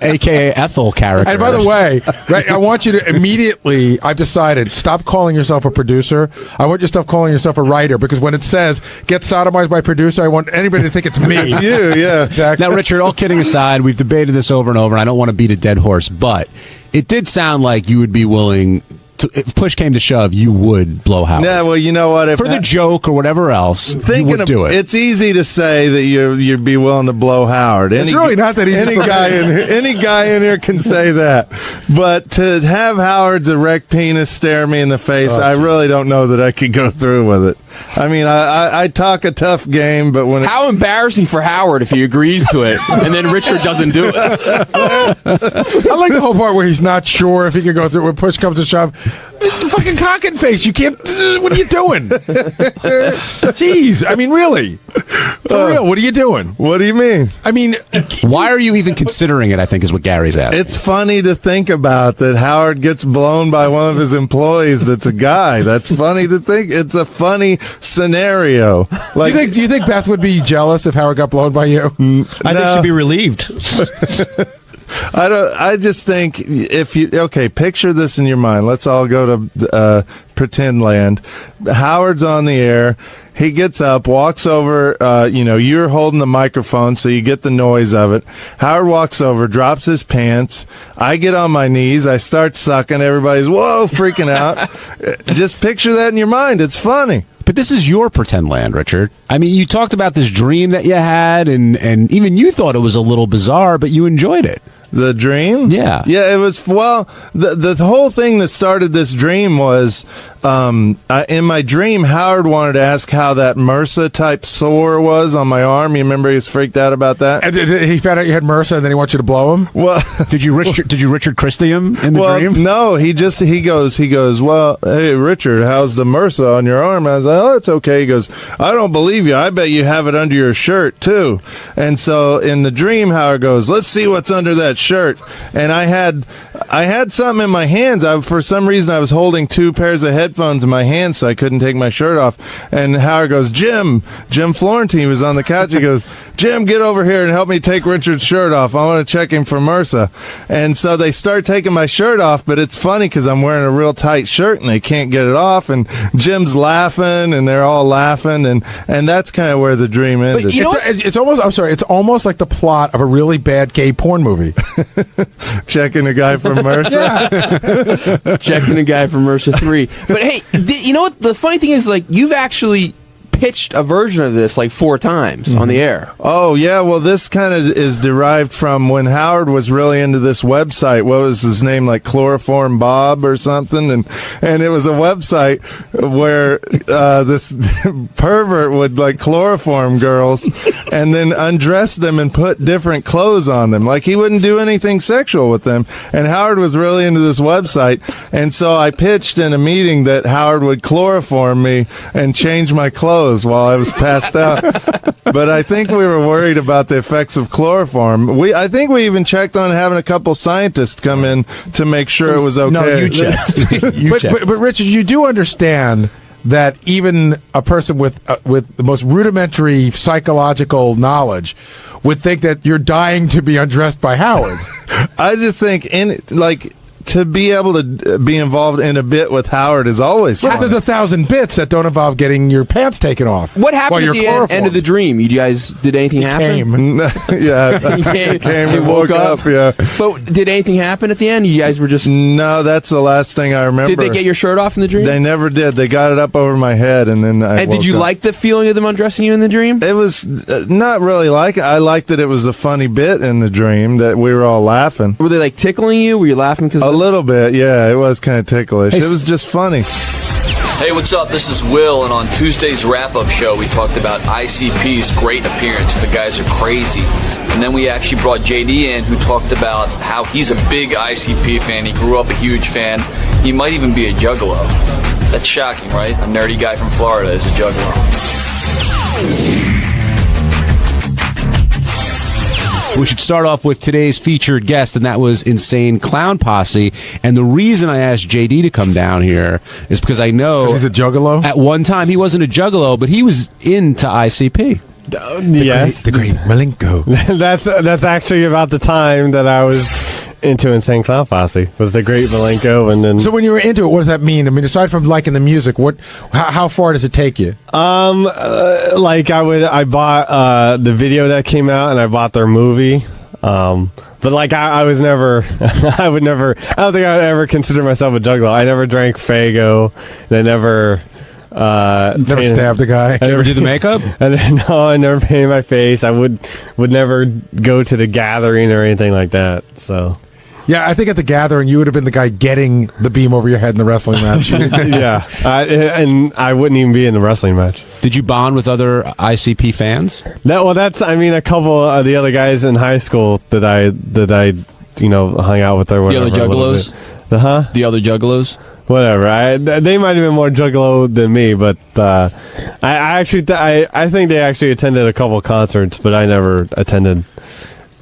aka Ethel character. And by the way, right, I want you to immediately. I've decided stop calling yourself a producer. I want you to stop calling yourself a writer, because when it says "get sodomized by producer," I want anybody to think it's me. It's you, yeah. Exactly. Now, Richard, all kidding aside, we've debated this over and over, and I don't want to beat a dead horse, but it did sound like you would be willing to, if push came to shove, you would blow Howard. Yeah, well, you know what? If for the joke or whatever else, you would do it. It's easy to say that you'd be willing to blow Howard. It's really not that easy. Any guy in here can say that. But to have Howard's erect penis stare me in the face, I really don't know that I could go through with it. I mean, I talk a tough game, but when how embarrassing for Howard if he agrees to it and then Richard doesn't do it. I like the whole part where he's not sure if he can go through when push comes to shove. Fucking cock and face. You can't. What are you doing? Jeez. I mean, really. For real. What are you doing? What do you mean? I mean, why are you even considering it? I think is what Gary's asking. It's funny to think about that Howard gets blown by one of his employees that's a guy. That's funny to think. It's a funny scenario. Like, do you think Beth would be jealous if Howard got blown by you? I think she'd be relieved. I just think if you picture this in your mind. Let's all go to pretend land. Howard's on the air. He gets up, walks over. You're holding the microphone, so you get the noise of it. Howard walks over, drops his pants. I get on my knees. I start sucking. Everybody's freaking out. Just picture that in your mind. It's funny. But this is your pretend land, Richard. I mean, you talked about this dream that you had, and even you thought it was a little bizarre, but you enjoyed it. The dream? Yeah. Yeah, it was, the whole thing that started this dream was, in my dream, Howard wanted to ask how that MRSA type sore was on my arm. You remember he was freaked out about that? And he found out you had MRSA, and then he wants you to blow him? Well, did you Richard Christie him in the dream? No, he goes, well, hey, Richard, how's the MRSA on your arm? I was like, oh, it's okay. He goes, I don't believe you. I bet you have it under your shirt, too. And so in the dream, Howard goes, let's see what's under that shirt. And I had something in my hands. For some reason I was holding two pairs of headphones in my hands, so I couldn't take my shirt off. And Howard goes, Jim Florentine was on the couch. He goes, Jim, get over here and help me take Richard's shirt off. I want to check him for MRSA. And so they start taking my shirt off, but it's funny because I'm wearing a real tight shirt and they can't get it off. And Jim's laughing and they're all laughing, and that's kind of where the dream ended. But it's almost like the plot of a really bad gay porn movie. Checking a guy for MRSA. Checking a guy for MRSA 3. But hey, you know what? The funny thing is, like, you've actually pitched a version of this like 4 times on the air. Oh, yeah. Well, this kind of is derived from when Howard was really into this website. What was his name? Like Chloroform Bob or something? And it was a website where this pervert would like chloroform girls and then undress them and put different clothes on them. Like he wouldn't do anything sexual with them. And Howard was really into this website. And so I pitched in a meeting that Howard would chloroform me and change my clothes while I was passed out. But I think we were worried about the effects of chloroform. I think we even checked on having a couple scientists come in to make sure it was okay. No, you checked. But Richard, you do understand that even a person with the most rudimentary psychological knowledge would think that you're dying to be undressed by Howard. I just think to be able to be involved in a bit with Howard is always fun. There's 1,000 bits that don't involve getting your pants taken off. What happened at the end of the dream? did anything happen? Yeah, he came and woke up. Yeah, but did anything happen at the end? You guys were just no. That's the last thing I remember. Did they get your shirt off in the dream? They never did. They got it up over my head, and then I. And did you like the feeling of them undressing you in the dream? It was not really like it. I liked that it was a funny bit in the dream that we were all laughing. Were they like tickling you? Were you laughing because a little bit? Yeah, it was kind of ticklish. It was just funny. Hey, what's up? This is Will, and on Tuesday's wrap-up show, we talked about ICP's great appearance. The guys are crazy. And then we actually brought JD in, who talked about how he's a big ICP fan. He grew up a huge fan. He might even be a juggalo. That's shocking, right? A nerdy guy from Florida is a juggalo. We should start off with today's featured guest, and that was Insane Clown Posse. And the reason I asked JD to come down here is because I know he's a juggalo. At one time, he wasn't a juggalo, but he was into ICP. Yes, the great Malenko. that's actually about the time that I was into Insane Clown Posse. Was the Great Malenko, and then. So when you were into it, what does that mean? I mean, aside from liking the music, how far does it take you? Like I bought the video that came out, and I bought their movie. But like I was never, I don't think I would ever consider myself a juggalo. I never drank Faygo, and I never. Never stabbed a guy. Did you ever do the makeup? No, I never painted my face. I would never go to the gathering or anything like that. So. Yeah, I think at the gathering you would have been the guy getting the beam over your head in the wrestling match. Yeah, and I wouldn't even be in the wrestling match. Did you bond with other ICP fans? A couple of the other guys in high school that I hung out with. Or whatever, the other juggalos? The other juggalos? Whatever. They might have been more juggalo than me, but I think they actually attended a couple concerts, but I never attended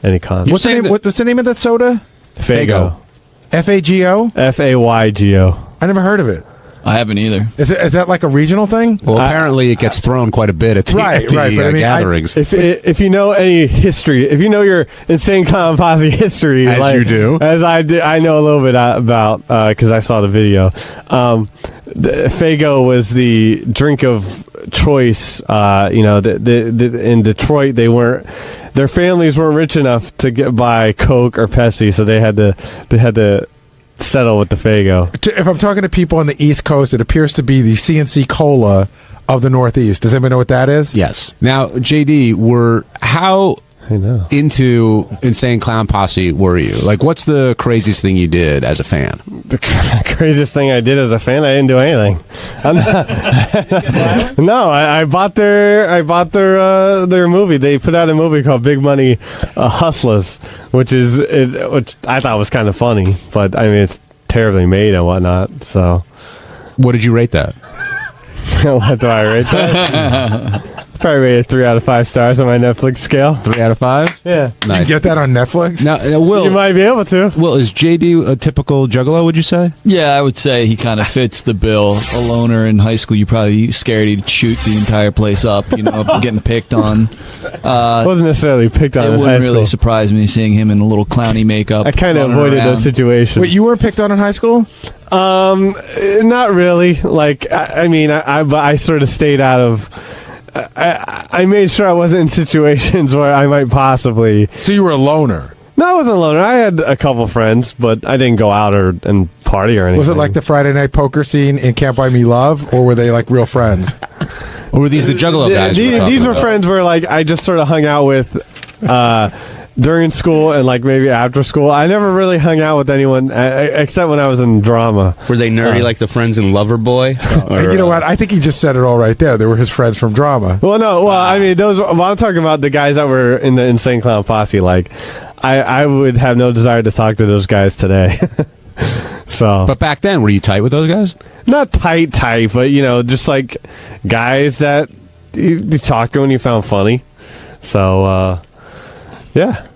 any concerts. What's the name of that soda? Faygo. F-A-G-O? F-A-Y-G-O. I never heard of it. I haven't either. Is that like a regional thing? Well, apparently it gets thrown quite a bit at the, gatherings. If you know any history, if you know your Insane Clown Posse history, as you do, as I did, I know a little bit about because I saw the video. Faygo was the drink of choice. In Detroit, their families weren't rich enough to buy Coke or Pepsi, so they had to settle with the Faygo. If I'm talking to people on the East Coast, it appears to be the CNC Cola of the Northeast. Does anybody know what that is? Yes. Now, JD, how into Insane Clown Posse were you? Like, what's the craziest thing you did as a fan? The craziest thing I did as a fan? I didn't do anything. No, I bought their movie. They put out a movie called Big Money Hustlers, which I thought was kind of funny, but I mean it's terribly made and whatnot. So, what did you rate that? What do I rate that? Probably rated 3 out of 5 stars on my Netflix scale. 3 out of 5? Yeah. Nice. You can get that on Netflix? Now, Will, you might be able to. Will, is JD a typical juggalo, would you say? Yeah, I would say he kind of fits the bill. A loner in high school, you probably scared he'd shoot the entire place up, if you're getting picked on. Wasn't necessarily picked on in high school. It wouldn't really surprise me seeing him in a little clowny makeup. I kind of avoided those situations. Wait, you weren't picked on in high school? Not really. Like, I sort of stayed out of... I made sure I wasn't in situations where I might possibly... So you were a loner? No, I wasn't a loner. I had a couple friends, but I didn't go out and party or anything. Was it like the Friday night poker scene in Can't Buy Me Love, or were they like real friends? Or were these the juggalo guys? These were friends where like I just sort of hung out with during school and like maybe after school. I never really hung out with anyone except when I was in drama. Were they nerdy like the friends in Loverboy? You know what? I think he just said it all right there. They were his friends from drama. Well, no. Well, I mean, I'm talking about the guys that were in the Insane Clown Posse. Like, I would have no desire to talk to those guys today. So, but back then, were you tight with those guys? Not tight, but just like guys that you talked to and you found funny. So, yeah.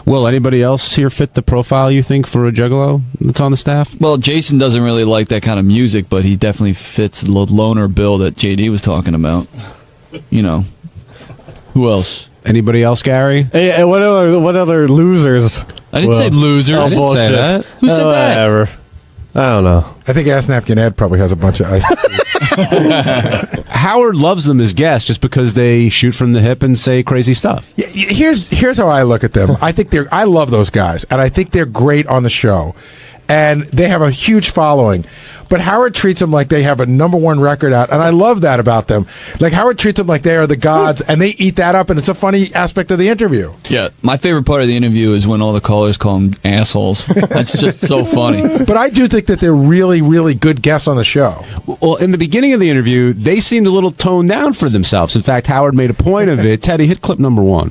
Will anybody else here fit the profile you think for a juggalo that's on the staff? Well, Jason doesn't really like that kind of music, but he definitely fits the loner bill that JD was talking about. Who else? Anybody else, Gary? Hey, what other losers? I didn't say losers. I didn't say that. Who said that? Whatever. I don't know. I think Ass Napkin Ed probably has a bunch of ice. Howard loves them as guests just because they shoot from the hip and say crazy stuff. Yeah, here's how I look at them. I love those guys, and I think they're great on the show. And they have a huge following. But Howard treats them like they have a #1 record out. And I love that about them. Like, Howard treats them like they are the gods, and they eat that up, and it's a funny aspect of the interview. Yeah. My favorite part of the interview is when all the callers call them assholes. That's just so funny. But I do think that they're really, really good guests on the show. Well, in the beginning of the interview, they seemed a little toned down for themselves. In fact, Howard made a point of it. Teddy, hit clip #1.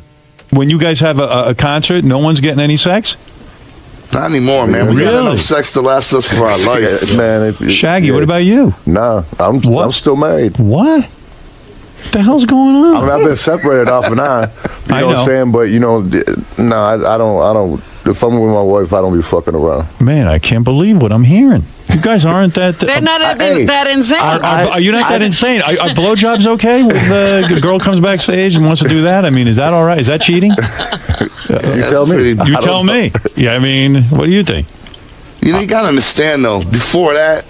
When you guys have a concert, no one's getting any sex? Not anymore, man. We got enough sex to last us for our life, man. Shaggy, what about you? Nah, I'm still married. What? What the hell's going on? I mean, I've been separated off and on. You know what I'm saying? But, no, I don't. If I'm with my wife, I don't be fucking around. Man, I can't believe what I'm hearing. You guys aren't that... They're not that insane. Are you not that insane? Are blowjobs okay? When the girl comes backstage and wants to do that? I mean, is that all right? Is that cheating? You tell me. You tell me. Yeah, I mean, what do you think? You got to understand, though, before that,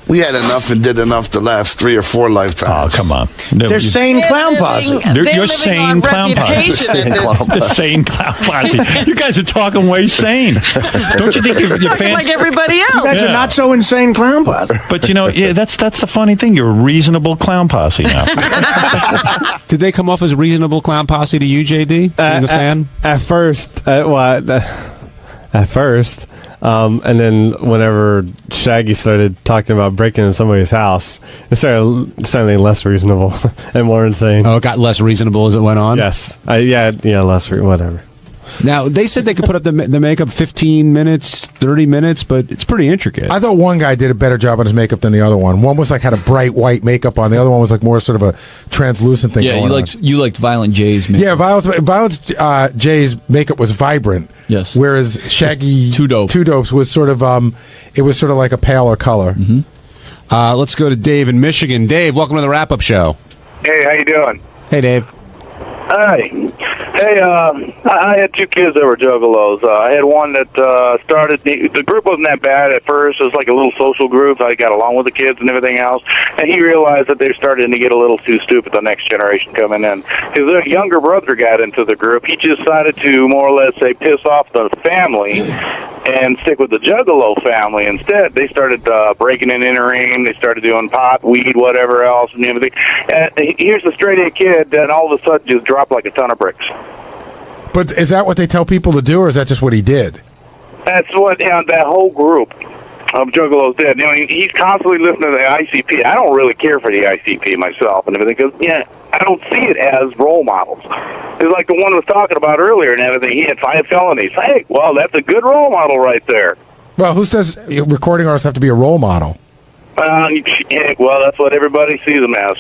we had enough and did enough to last 3 or 4 lifetimes. Oh, come on. They're sane clown posse. You're sane clown posse. The sane clown posse. You guys are talking way sane. Don't you think your fans... like everybody else. You guys are not so insane clown posse. But, that's the funny thing. You're a reasonable clown posse now. Did they come off as reasonable clown posse to you, JD, being a fan? At first. At first. And then whenever Shaggy started talking about breaking into somebody's house, it started sounding less reasonable and more insane. Oh, it got less reasonable as it went on? Yes. Less whatever. Now, they said they could put up the makeup 15 minutes, 30 minutes, but it's pretty intricate. I thought one guy did a better job on his makeup than the other one. One was had a bright white makeup on. The other one was more sort of a translucent thing going on. You liked Violent J's makeup. Yeah, Violent J's makeup was vibrant. Yes. Whereas Shaggy Two Dopes was sort of it was sort of like a paler color. Mm-hmm. Let's go to Dave in Michigan. Dave, welcome to the wrap-up show. Hey, how you doing? Hey, Dave. Hi. Hey, I had 2 kids that were juggalos. I had one that started, the group wasn't that bad at first. It was like a little social group. I got along with the kids and everything else. And he realized that they were starting to get a little too stupid, the next generation coming in. His younger brother got into the group. He decided to more or less say piss off the family and stick with the juggalo family instead. They started breaking and entering. They started doing pot, weed, whatever else, and everything. And here's a straight-A kid that all of a sudden just dropped like a ton of bricks. But is that what they tell people to do, or is that just what he did? That's what that whole group of juggalos did. He's constantly listening to the ICP. I don't really care for the ICP myself and everything, because I don't see it as role models. It's like the one I was talking about earlier and everything. He had 5 felonies. Hey, well, that's a good role model right there. Well, who says recording artists have to be a role model? Well, that's what everybody sees them as.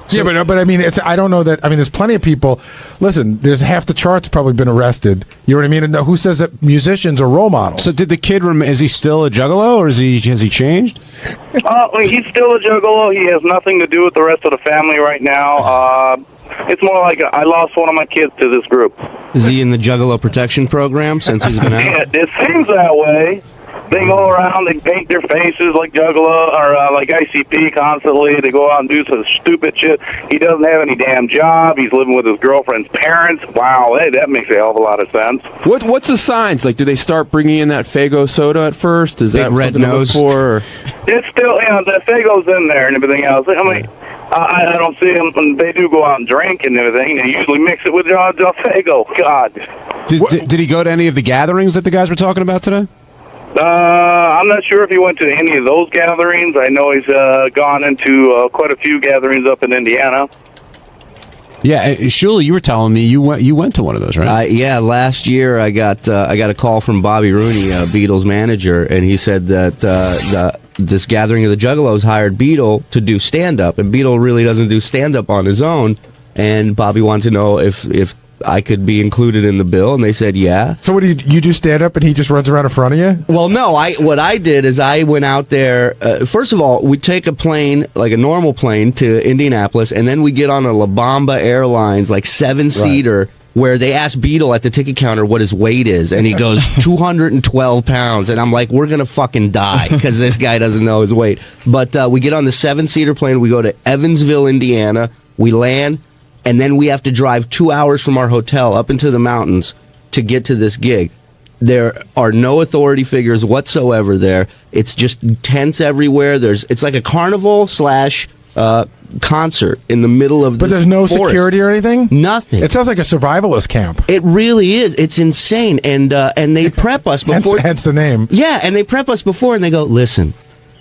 Yeah, but I mean, I don't know that. I mean, there's plenty of people. Listen, there's half the chart's probably been arrested. You know what I mean? And who says that musicians are role models? So, did the kid? Is he still a juggalo, or has he changed? He's still a juggalo. He has nothing to do with the rest of the family right now. It's more like I lost one of my kids to this group. Is he in the Juggalo Protection Program since he's been out? Yeah, it seems that way. They go around, they paint their faces like Juggalo or like ICP constantly. They go out and do some stupid shit. He doesn't have any damn job. He's living with his girlfriend's parents. Wow, hey, that makes a hell of a lot of sense. What's the signs? Like, do they start bringing in that Faygo soda at first? Is that red something nose to look for? Or? It's still, the Faygo's in there and everything else. I mean, I don't see them. They do go out and drink and everything. They usually mix it with Faygo. God. Did he go to any of the gatherings that the guys were talking about today? I'm not sure if he went to any of those gatherings. I know he's gone into quite a few gatherings up in Indiana. Yeah, Shula, you were telling me you went to one of those, right? Yeah, last year I got a call from Bobby Rooney, Beatles manager, and he said that this gathering of the Juggalos hired Beatle to do stand-up, and Beatle really doesn't do stand-up on his own, and Bobby wanted to know if I could be included in the bill, and they said yeah. So what do you do stand up and he just runs around in front of you? Well, no, what I did is I went out there, first of all, we take a plane, like a normal plane, to Indianapolis, and then we get on a La Bamba Airlines, like 7-seater, right, where they ask Beatle at the ticket counter what his weight is, and he goes 212 pounds, and I'm like, we're gonna fucking die, because this guy doesn't know his weight. But we get on the 7-seater plane, we go to Evansville, Indiana, we land, and then we have to drive 2 hours from our hotel up into the mountains to get to this gig. There are no authority figures whatsoever there. It's just tents everywhere. It's like a carnival / concert in the middle of the But there's no forest. security or anything? Nothing. It sounds like a survivalist camp. It really is. It's insane. And they prep us before. Hence the name. Yeah, and they prep us before, and they go, listen,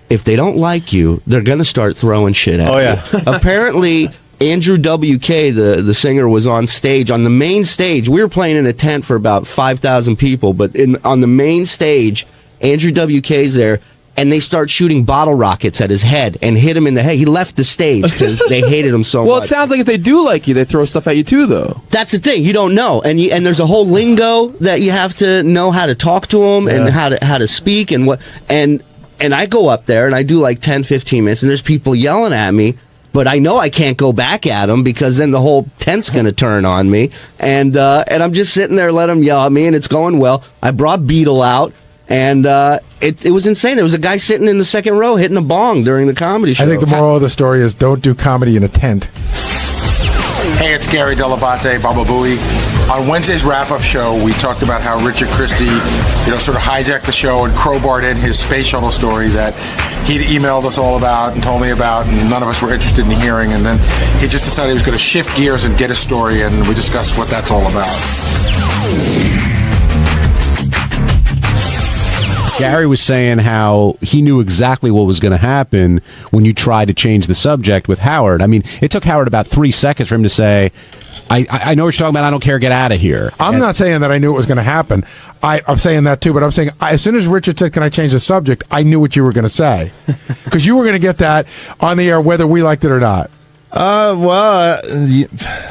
if they don't like you, they're going to start throwing shit at you. Yeah. Apparently, Andrew W.K., the singer, was on stage. On the main stage, we were playing in a tent for about 5,000 people, but on the main stage, Andrew W.K.'s there, and they start shooting bottle rockets at his head and hit him in the head. He left the stage because they hated him so much. Well, it sounds like if they do like you, they throw stuff at you too, though. That's the thing. You don't know, and there's a whole lingo that you have to know how to talk to them and how to speak and what. And I go up there and I do like 10, 15 minutes, and there's people yelling at me. But I know I can't go back at them because then the whole tent's going to turn on me. And I'm just sitting there, letting them yell at me, and it's going well. I brought Beetle out, and it was insane. There was a guy sitting in the second row hitting a bong during the comedy show. I think the moral of the story is don't do comedy in a tent. Hey, it's Gary Delabate, Baba Booey. On Wednesday's wrap-up show, we talked about how Richard Christie, sort of hijacked the show and crowbarred in his space shuttle story that he'd emailed us all about and told me about, and none of us were interested in hearing. And then he just decided he was going to shift gears and get a story, and we discussed what that's all about. Gary was saying how he knew exactly what was going to happen when you tried to change the subject with Howard. I mean, it took Howard about 3 seconds for him to say, I know what you're talking about. I don't care. Get out of here. I'm not saying that I knew it was going to happen. I'm saying that too, but I'm saying as soon as Richard said, can I change the subject, I knew what you were going to say. Because you were going to get that on the air whether we liked it or not. Well,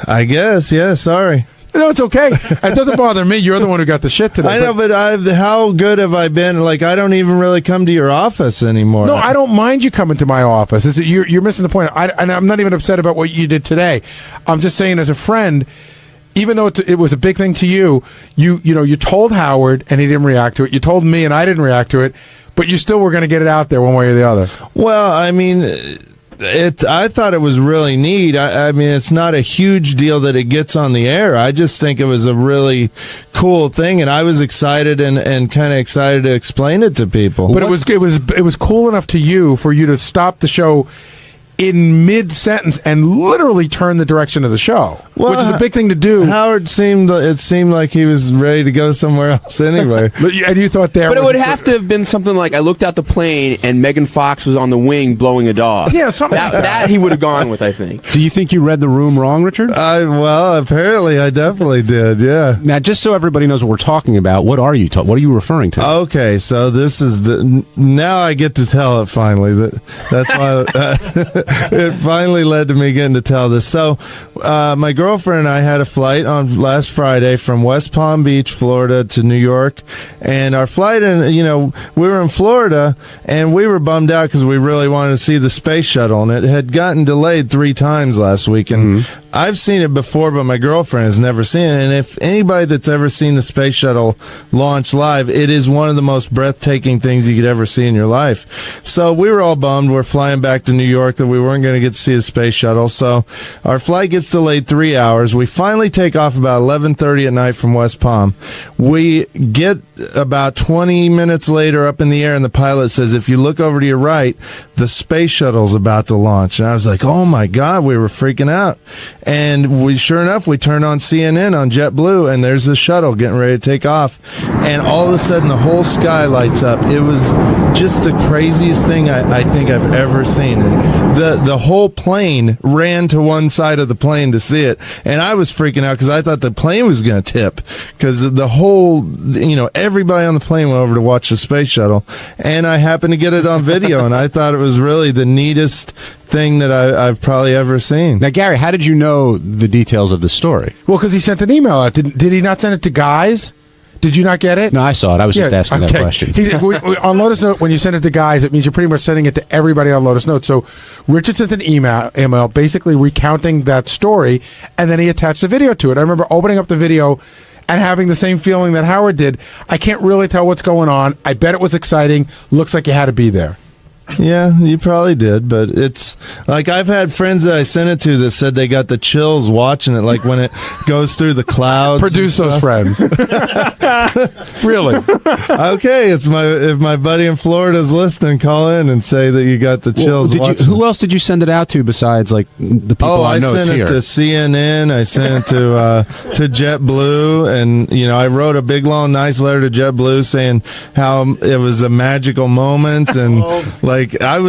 I guess, yeah, sorry. No, it's okay. It doesn't bother me. You're the one who got the shit today. I know, but how good have I been? Like, I don't even really come to your office anymore. No, I don't mind you coming to my office. You're missing the point. And I'm not even upset about what you did today. I'm just saying, as a friend, even though it was a big thing to you, you told Howard and he didn't react to it. You told me and I didn't react to it, but you still were going to get it out there one way or the other. Well, I mean, I thought it was really neat. I mean, it's not a huge deal that it gets on the air. I just think it was a really cool thing, and I was excited and kind of excited to explain it to people. But it was cool enough to you for you to stop the show in mid-sentence and literally turn the direction of the show, which is a big thing to do. Howard seemed like he was ready to go somewhere else anyway. And you thought there, but it would have to have been something like I looked out the plane and Megan Fox was on the wing blowing a dog. Yeah, something that he would have gone with, I think. Do you think you read the room wrong, Richard? Well, apparently I definitely did. Yeah. Now, just so everybody knows what we're talking about, what are you referring to? Okay, so this is now I get to tell it finally. That's why. It finally led to me getting to tell this. So, my girlfriend and I had a flight on last Friday from West Palm Beach, Florida, to New York, and our flight, we were in Florida, and we were bummed out because we really wanted to see the space shuttle, and it had gotten delayed 3 times last week, and I've seen it before, but my girlfriend has never seen it. And if anybody that's ever seen the space shuttle launch live, it is one of the most breathtaking things you could ever see in your life. So we were all bummed. We're flying back to New York that we weren't going to get to see the space shuttle. So our flight gets delayed 3 hours. We finally take off about 11:30 at night from West Palm. We get about 20 minutes later up in the air, and the pilot says, if you look over to your right, the space shuttle's about to launch. And I was like, oh my God, we were freaking out. And sure enough, we turned on CNN on JetBlue, and there's the shuttle getting ready to take off. And all of a sudden, the whole sky lights up. It was just the craziest thing I think I've ever seen. And the whole plane ran to one side of the plane to see it. And I was freaking out because I thought the plane was going to tip, because the whole, everybody on the plane went over to watch the space shuttle. And I happened to get it on video, and I thought it was really the neatest thing that I've probably ever seen. Now, Gary, how did you know the details of the story? Well, because he sent an email out. Did he not send it to guys? Did you not get it? No, I saw it. I was just asking that question. On Lotus Note, when you send it to guys, it means you're pretty much sending it to everybody on Lotus Note. So Richard sent an email basically recounting that story, and then he attached the video to it. I remember opening up the video and having the same feeling that Howard did. I can't really tell what's going on. I bet it was exciting. Looks like you had to be there. Yeah, you probably did, but it's like I've had friends that I sent it to that said they got the chills watching it, like when it goes through the clouds. Produce those friends. Really? Okay, if my buddy in Florida is listening, call in and say that you got the chills. Who else did you send it out to besides like the people on Notes here? I sent it to CNN. I sent it to JetBlue, and I wrote a big long nice letter to JetBlue saying how it was a magical moment, and it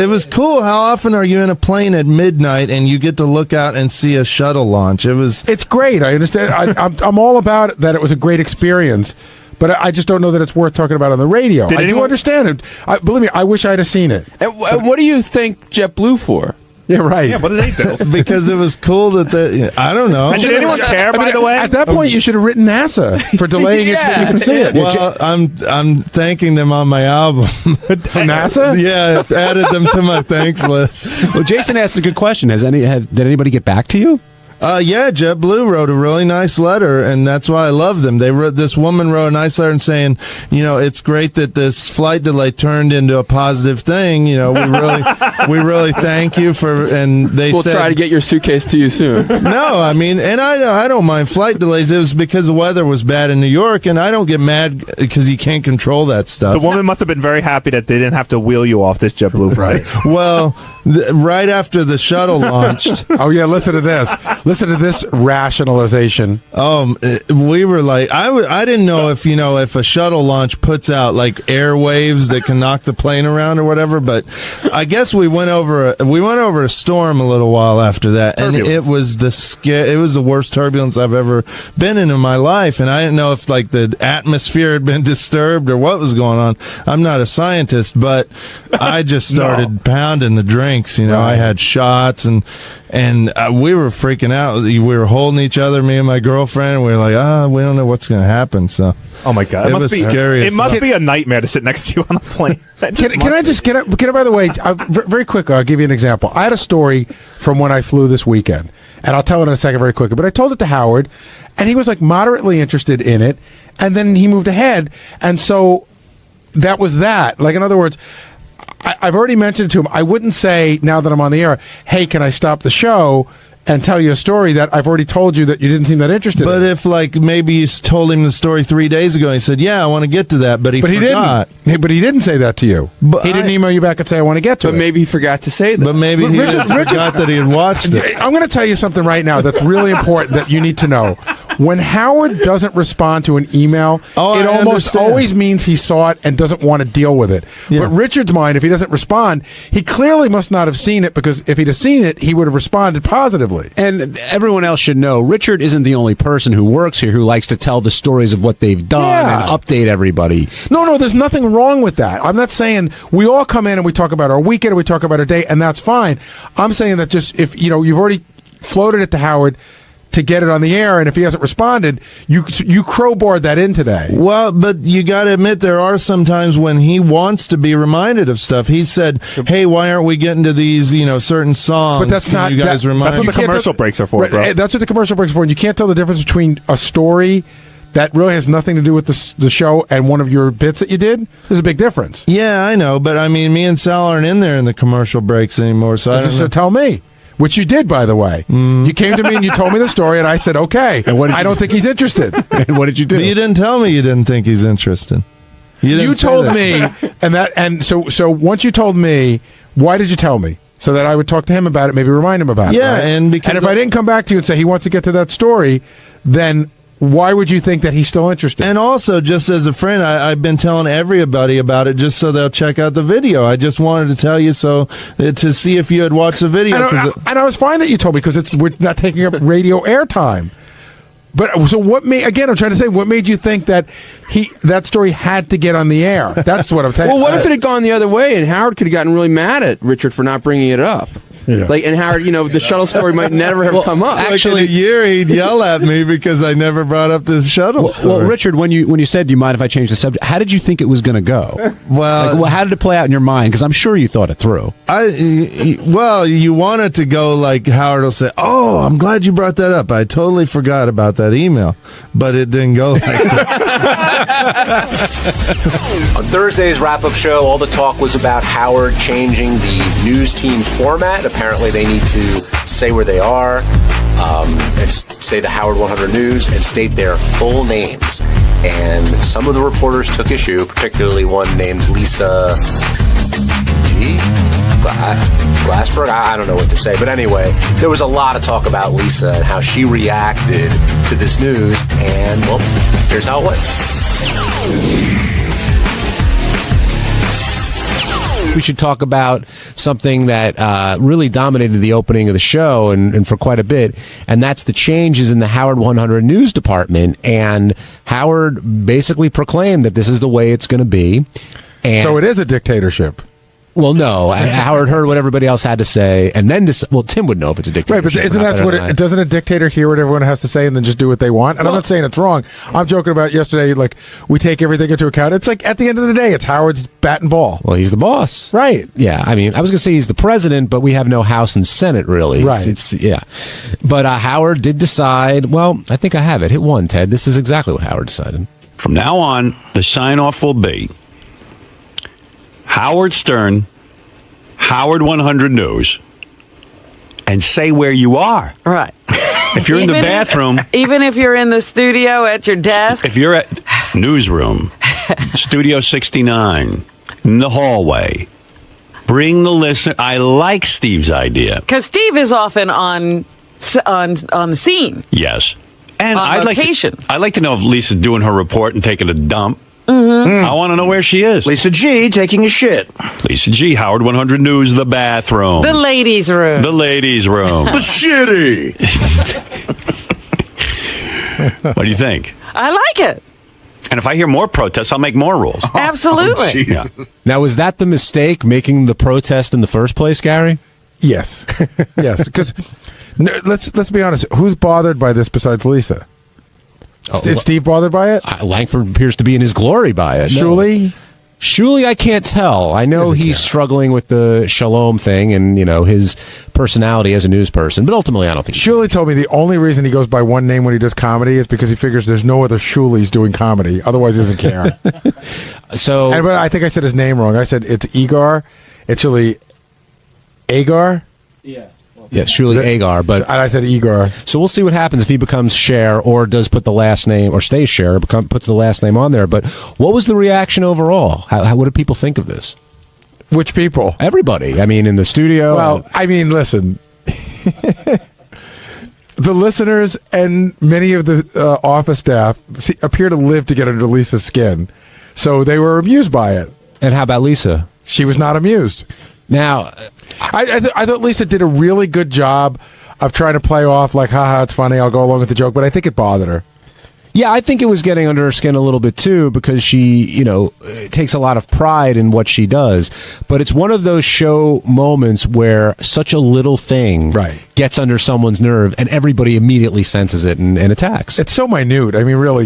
was cool. How often are you in a plane at midnight and you get to look out and see a shuttle launch? It's great. I understand. I'm all about it, that it was a great experience. but I just don't know that it's worth talking about on the radio. I do understand it. Believe me, I wish I'd have seen it. And what do you thank JetBlue for? Yeah, right. Yeah, what did they do? Because it was cool that I don't know. And did anyone care, by the way? At that point, you should have written NASA for delaying it so you can see it. Well, I'm thanking them on my album. NASA? Yeah, I've added them to my thanks list. Well, Jason asked a good question. Did anybody get back to you? Yeah, JetBlue wrote a really nice letter, and that's why I love them. This woman wrote a nice letter and saying, it's great that this flight delay turned into a positive thing. We really thank you for. And we'll try to get your suitcase to you soon. No, I mean, and I don't mind flight delays. It was because the weather was bad in New York, and I don't get mad because you can't control that stuff. The woman must have been very happy that they didn't have to wheel you off this JetBlue flight. Well, right after the shuttle launched. Oh yeah, listen to this. Listen to this rationalization. We were like, I didn't know if a shuttle launch puts out like airwaves that can knock the plane around or whatever, but I guess we went over a storm a little while after that, and it was the worst turbulence I've ever been in my life, and I didn't know if like the atmosphere had been disturbed or what was going on. I'm not a scientist, but I just started pounding the drinks. I had shots and we were freaking out. We were holding each other, me and my girlfriend. We were like, we don't know what's going to happen. So, oh my God, it was scary. It must be a nightmare to sit next to you on the plane. Can I just get it? By the way, very quickly, I'll give you an example. I had a story from when I flew this weekend, and I'll tell it in a second very quickly. But I told it to Howard, and he was like moderately interested in it, and then he moved ahead, and so that was that. Like in other words, I've already mentioned to him, I wouldn't say, now that I'm on the air, hey, can I stop the show and tell you a story that I've already told you that you didn't seem that interested But in. if, like, maybe you told him the story 3 days ago, and he said, yeah, I want to get to that, but he forgot. But he didn't say that to you. He didn't email you back and say, I want to get to it. But maybe he forgot to say that. But maybe he forgot that he had watched it. I'm going to tell you something right now that's really important that you need to know. When Howard doesn't respond to an email, it almost always means he saw it and doesn't want to deal with it. Yeah. But Richard's mind, if he doesn't respond, he clearly must not have seen it, because if he'd have seen it, he would have responded positively. And everyone else should know, Richard isn't the only person who works here who likes to tell the stories of what they've done and update everybody. No, there's nothing wrong with that. I'm not saying we all come in and we talk about our weekend and we talk about our day, and that's fine. I'm saying that just if you've already floated it to Howard to get it on the air, and if he hasn't responded, you crowbarred that in today. Well, but you got to admit there are some times when he wants to be reminded of stuff. He said, "Hey, why aren't we getting to these, certain songs?" But that's not. You guys remind that's what the commercial breaks are for, bro. That's what the commercial breaks are for. And you can't tell the difference between a story that really has nothing to do with the show and one of your bits that you did. There's a big difference. Yeah, I know, but I mean, me and Sal aren't in there in the commercial breaks anymore, so I don't know. So tell me. Which you did, by the way. You came to me and you told me the story, and I said, okay, I don't think he's interested. And what did you do? But you didn't tell me you didn't think he's interested. You told me, and so once you told me, why did you tell me? So that I would talk to him about it, maybe remind him about it. Yeah, right? and if I didn't come back to you and say he wants to get to that story, then why would you think that he's still interested? And also, just as a friend, I've been telling everybody about it just so they'll check out the video. I just wanted to tell you to see if you had watched the video. And I was fine that you told me, because we're not taking up radio airtime. But so what made? Again, I'm trying to say, what made you think that that story had to get on the air? That's what I'm telling you. Well, what if it had gone the other way, and Howard could have gotten really mad at Richard for not bringing it up? Yeah. And Howard, the shuttle story might never have come up. Actually, in a year he'd yell at me because I never brought up the shuttle story. Well, Richard, when you said, "Do you mind if I change the subject?" How did you think it was going to go? Well, how did it play out in your mind? Because I'm sure you thought it through. You want it to go like Howard will say, "Oh, I'm glad you brought that up. I totally forgot about that email," but it didn't go like that. On Thursday's wrap-up show, all the talk was about Howard changing the news team format. Apparently, they need to say where they are, and say the Howard 100 News, and state their full names. And some of the reporters took issue, particularly one named Lisa Glassberg. I don't know what to say, but anyway, there was a lot of talk about Lisa and how she reacted to this news, and well, here's how it went. we should talk about something that really dominated the opening of the show and for quite a bit, and that's the changes in the Howard 100 news department. And Howard basically proclaimed that this is the way it's going to be. And So it is a dictatorship. well, no, Howard heard what everybody else had to say, and then Tim would know if it's a dictatorship. Right, but isn't or not that better what than I. doesn't a dictator hear what everyone has to say and then just do what they want? And I'm not saying it's wrong. I'm joking about yesterday, like, we take everything into account. It's like, at the end of the day, it's Howard's bat and ball. Well, he's the boss. Right. Yeah, I mean, I was going to say he's the president, but we have no House and Senate, really. Right. Yeah. But Howard did decide, well, I think I have it. Hit one, Ted. This is exactly what Howard decided. From now on, the sign-off will be Howard Stern, Howard 100 News, and say where you are. Right. If you're in the bathroom, Even if you're in the studio at your desk. if you're at newsroom, Studio 69, in the hallway, bring the listener. I like Steve's idea. Because Steve is often on the scene. Yes. And On location. I'd like to know if Lisa's doing her report and taking a dump. Mm-hmm. I want to know where she is. Lisa G taking a shit. Lisa G, Howard 100 News, the bathroom. The ladies' room. The ladies' room. The shitty. What do you think? I like it. And if I hear more protests, I'll make more rules. Absolutely. Yeah. Now, was that the mistake, making the protest in the first place, Gary? Yes. Yes. Because, let's be honest, who's bothered by this besides Lisa? Is Steve bothered by it? Langford appears to be in his glory by it. Shuley? Shuley, I can't tell. I know he's struggling with the Shalom thing and, his personality as a news person, but ultimately I don't think Shuley told me the only reason he goes by one name when he does comedy is because he figures there's no other Shuleys doing comedy. Otherwise, he doesn't care. But I think I said his name wrong. I said it's Igor. It's really Agar. Yeah. Yeah, Shuli Agar, but I said Igor. So we'll see what happens if he becomes Cher or does put the last name, or stays Cher, puts the last name on there. But what was the reaction overall? What did people think of this? Which people? Everybody. I mean, in the studio. Well, I mean, listen. The listeners and many of the office staff appear to live to get under Lisa's skin, so they were amused by it. And how about Lisa? She was not amused. Now, I thought Lisa did a really good job of trying to play off like, haha, it's funny, I'll go along with the joke, but I think it bothered her. Yeah, I think it was getting under her skin a little bit too, because she, takes a lot of pride in what she does. But it's one of those show moments where such a little thing gets under someone's nerve and everybody immediately senses it and attacks. It's so minute. I mean, really,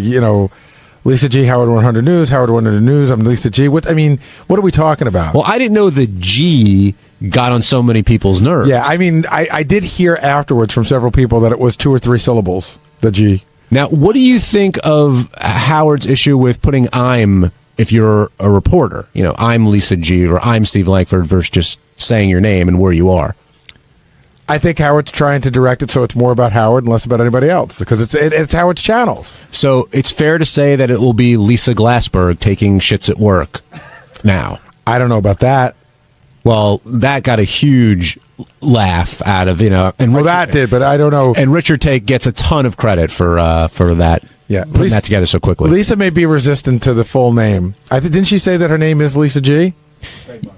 Lisa G, Howard 100 News, Howard 100 News, I'm Lisa G. What are we talking about? Well, I didn't know the G got on so many people's nerves. Yeah, I mean, I did hear afterwards from several people that it was 2 or 3 syllables, the G. Now, what do you think of Howard's issue with putting I'm if you're a reporter? I'm Lisa G or I'm Steve Langford versus just saying your name and where you are. I think Howard's trying to direct it so it's more about Howard and less about anybody else, because it's Howard's channels. So it's fair to say that it will be Lisa Glassberg taking shits at work now. I don't know about that. Well, that got a huge laugh out of, and that did, but I don't know. And Richard Take gets a ton of credit for that. Yeah, putting that together so quickly. Lisa may be resistant to the full name. Didn't she say that her name is Lisa G?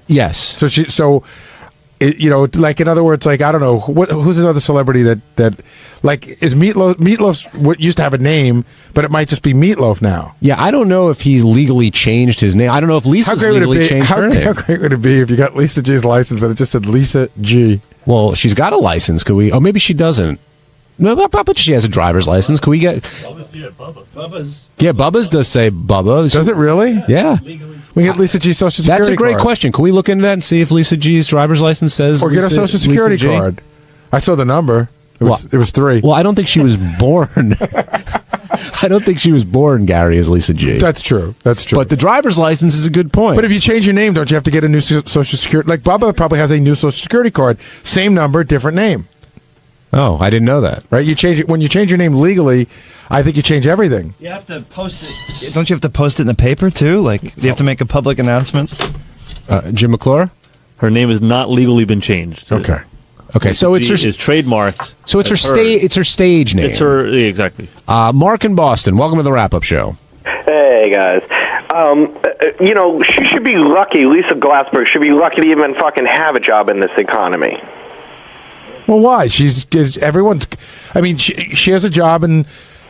Yes. Like in other words, like I don't know who's another celebrity that like is Meatloaf's what used to have a name, but it might just be Meatloaf now. Yeah, I don't know if he's legally changed his name. I don't know if Lisa's legally changed her name. How great would it be if you got Lisa G's license and it just said Lisa G? Well, she's got a license. Could we? Oh, maybe she doesn't. No, I bet she has a driver's license. Could we get? Bubba's. Yeah, Bubba's does say Bubba. Does it really? Yeah. We get Lisa G's Social Security card. That's a great question. Can we look into that and see if Lisa G's driver's license says? Or get a Social Security card. I saw the number. It was 3. Well, I don't think she was born. I don't think she was born, Gary, as Lisa G. That's true. But the driver's license is a good point. But if you change your name, don't you have to get a new Social Security? Like Bubba probably has a new Social Security card. Same number, different name. Oh, I didn't know that. Right? You change it when you change your name legally. I think you change everything. You have to post it. Don't you have to post it in the paper too? Like, do you have to make a public announcement? Jim McClure? Her name has not legally been changed. Okay. Okay, so it's her is trademarked. So it's her stage. It's her stage name. It's her exactly. Mark in Boston. Welcome to the wrap-up show. Hey guys, She should be lucky. Lisa Glassberg should be lucky to even fucking have a job in this economy. Well, why? Everyone's. I mean, she has a job, and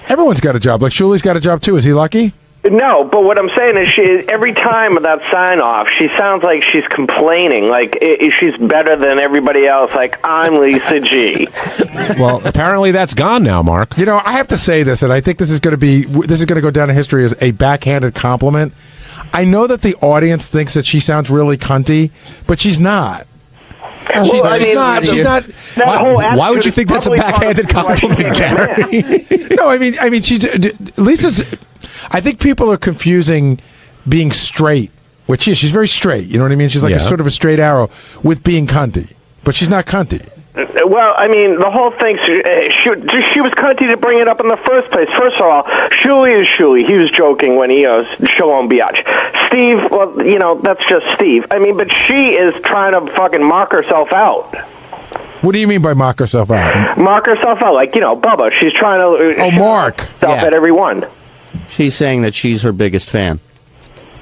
everyone's got a job. Like Shuli's got a job too. Is he lucky? No, but what I'm saying is, every time of that sign off, she sounds like she's complaining, like she's better than everybody else. Like, I'm Lisa G. Well, apparently that's gone now, Mark. You know, I have to say this, and I think this is going to go down in history as a backhanded compliment. I know that the audience thinks that she sounds really cunty, but she's not. She's not. Why would you think that's a backhanded compliment, Gary? No, I mean, Lisa's. I think people are confusing being straight, which she is. She's very straight. You know what I mean? She's like a sort of a straight arrow with being cunty, but she's not cunty. Well, I mean, the whole thing, she was cunty to bring it up in the first place. First of all, Shuli is Shuli. He was joking when he Shalom Biatch. Steve, well, that's just Steve. I mean, but she is trying to fucking mark herself out. What do you mean by mark herself out? Mark herself out, like, Bubba. She's trying to mark herself at everyone. She's saying that she's her biggest fan.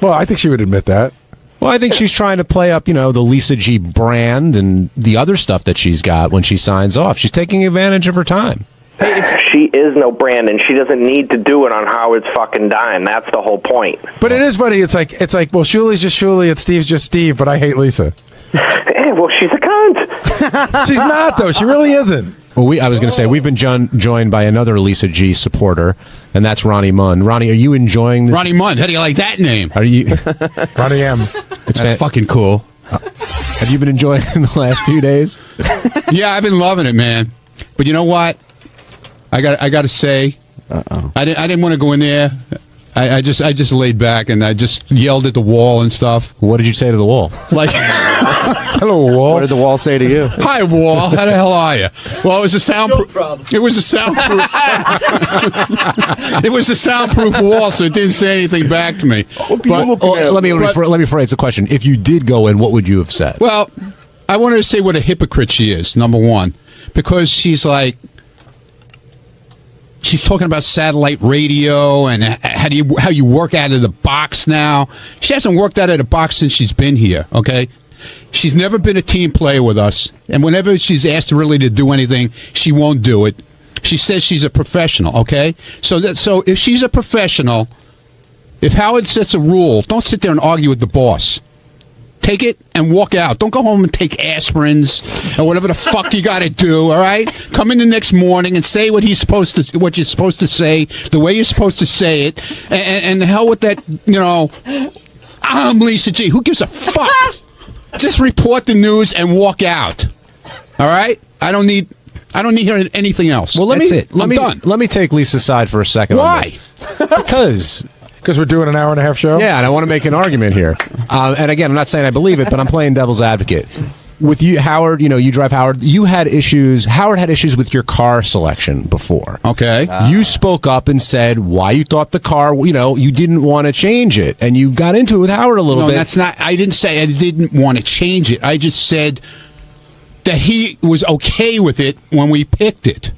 Well, I think she would admit that. Well, I think she's trying to play up, the Lisa G brand and the other stuff that she's got when she signs off. She's taking advantage of her time. She is no brand, and she doesn't need to do it on Howard's fucking dime. That's the whole point. But it is funny. It's like, well, Shuli's just Shuli and Steve's just Steve, but I hate Lisa. Well, she's a cunt. She's not, though. She really isn't. Well, I was going to say, we've been joined by another Lisa G supporter, and that's Ronnie Munn. Ronnie, are you enjoying this? Ronnie Munn. How do you like that name? Are you? Ronnie M. That's fucking cool. Have you been enjoying it in the last few days? Yeah, I've been loving it, man. But you know what? I got to say, I didn't want to go in there. I just laid back and I just yelled at the wall and stuff. What did you say to the wall? Like, hello, wall. What did the wall say to you? Hi, wall. How the hell are you? Well, it was a soundproof. It was a soundproof. It was a soundproof wall, so it didn't say anything back to me. Let me phrase the question. If you did go in, what would you have said? Well, I wanted to say what a hypocrite she is. Number one, because she's like. She's talking about satellite radio and how you work out of the box now. She hasn't worked out of the box since she's been here, okay? She's never been a team player with us, and whenever she's asked really to do anything, she won't do it. She says she's a professional, okay? So if she's a professional, if Howard sets a rule, don't sit there and argue with the boss. Take it and walk out. Don't go home and take aspirins or whatever the fuck you got to do. All right, come in the next morning and say what you're supposed to say, the way you're supposed to say it, and the hell with that. I'm Lisa G. Who gives a fuck? Just report the news and walk out. All right. I don't need to hear anything else. Well, That's it. I'm done. Let me take Lisa's side for a second. Why? Because we're doing an hour and a half show? Yeah, and I want to make an argument here. And again, I'm not saying I believe it, but I'm playing devil's advocate. With you, Howard, you drive Howard. Howard had issues with your car selection before. Okay. You spoke up and said why you thought the car, you didn't want to change it. And you got into it with Howard a little bit. No, that's not, I didn't say I didn't want to change it. I just said that he was okay with it when we picked it.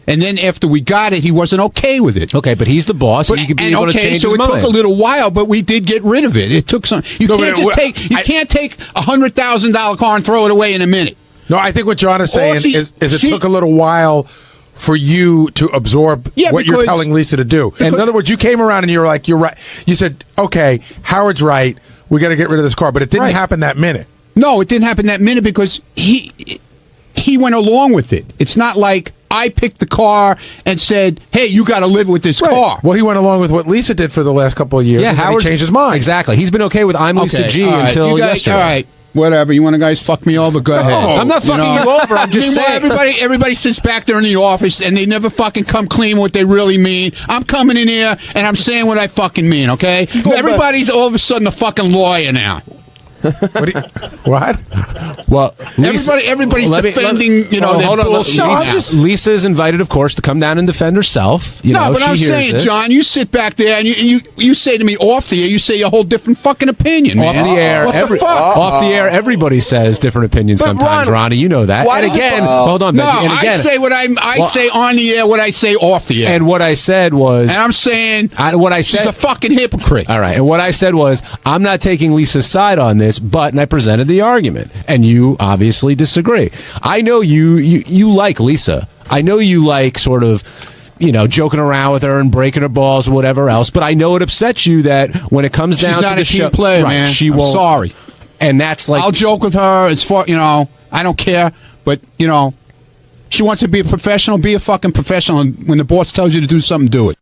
And then after we got it, he wasn't okay with it. Okay, but he's the boss. He could be able to change his mind. So it took a little while, but we did get rid of it. It took some. You can't take a $100,000 car and throw it away in a minute. No, I think what John is saying is it took a little while for you to absorb what you're telling Lisa to do. And in other words, you came around and you were like, "You're right." You said, "Okay, Howard's right. We got to get rid of this car," but it didn't happen that minute. No, it didn't happen that minute because he went along with it. It's not like I picked the car and said, "Hey, you got to live with this car." Well, he went along with what Lisa did for the last couple of years. Yeah, Howard changed his mind. Exactly. He's been okay with I'm Lisa G until yesterday. All right, whatever. You want to guys fuck me over? Go ahead. I'm not fucking you over. I'm just saying. Everybody sits back there in the office and they never fucking come clean what they really mean. I'm coming in here and I'm saying what I fucking mean. Okay? Everybody's all of a sudden a fucking lawyer now. What? Well, everybody's defending, their bullshit. Lisa's invited, of course, to come down and defend herself. But I'm saying, John, you sit back there and you say to me off the air, you say a whole different fucking opinion, man. Off the air, what the fuck? Off the air, everybody says different opinions sometimes, Ronnie. You know that. And again, hold on, Benji. No, and again, I say what I say on the air, what I say off the air. And what I said was, and I'm saying, she's a fucking hypocrite. All right, and what I said was, I'm not taking Lisa's side on this, and I presented the argument, and you obviously disagree. I know you like Lisa. I know you like sort of, joking around with her and breaking her balls or whatever else. But I know it upsets you that when it comes down to the show, she's not a team player, man. She won't. I'm sorry, and that's like I'll joke with her. It's for I don't care, but she wants to be a professional. Be a fucking professional. And when the boss tells you to do something, do it.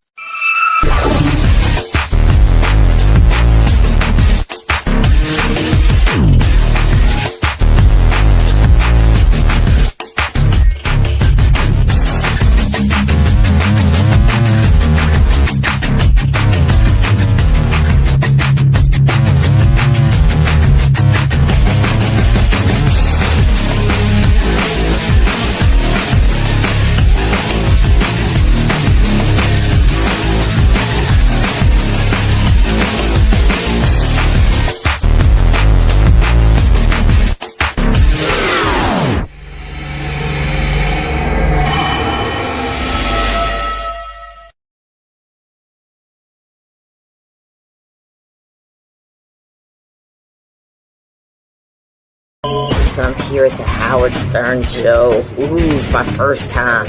I'm here at the Howard Stern Show. Ooh, it's my first time.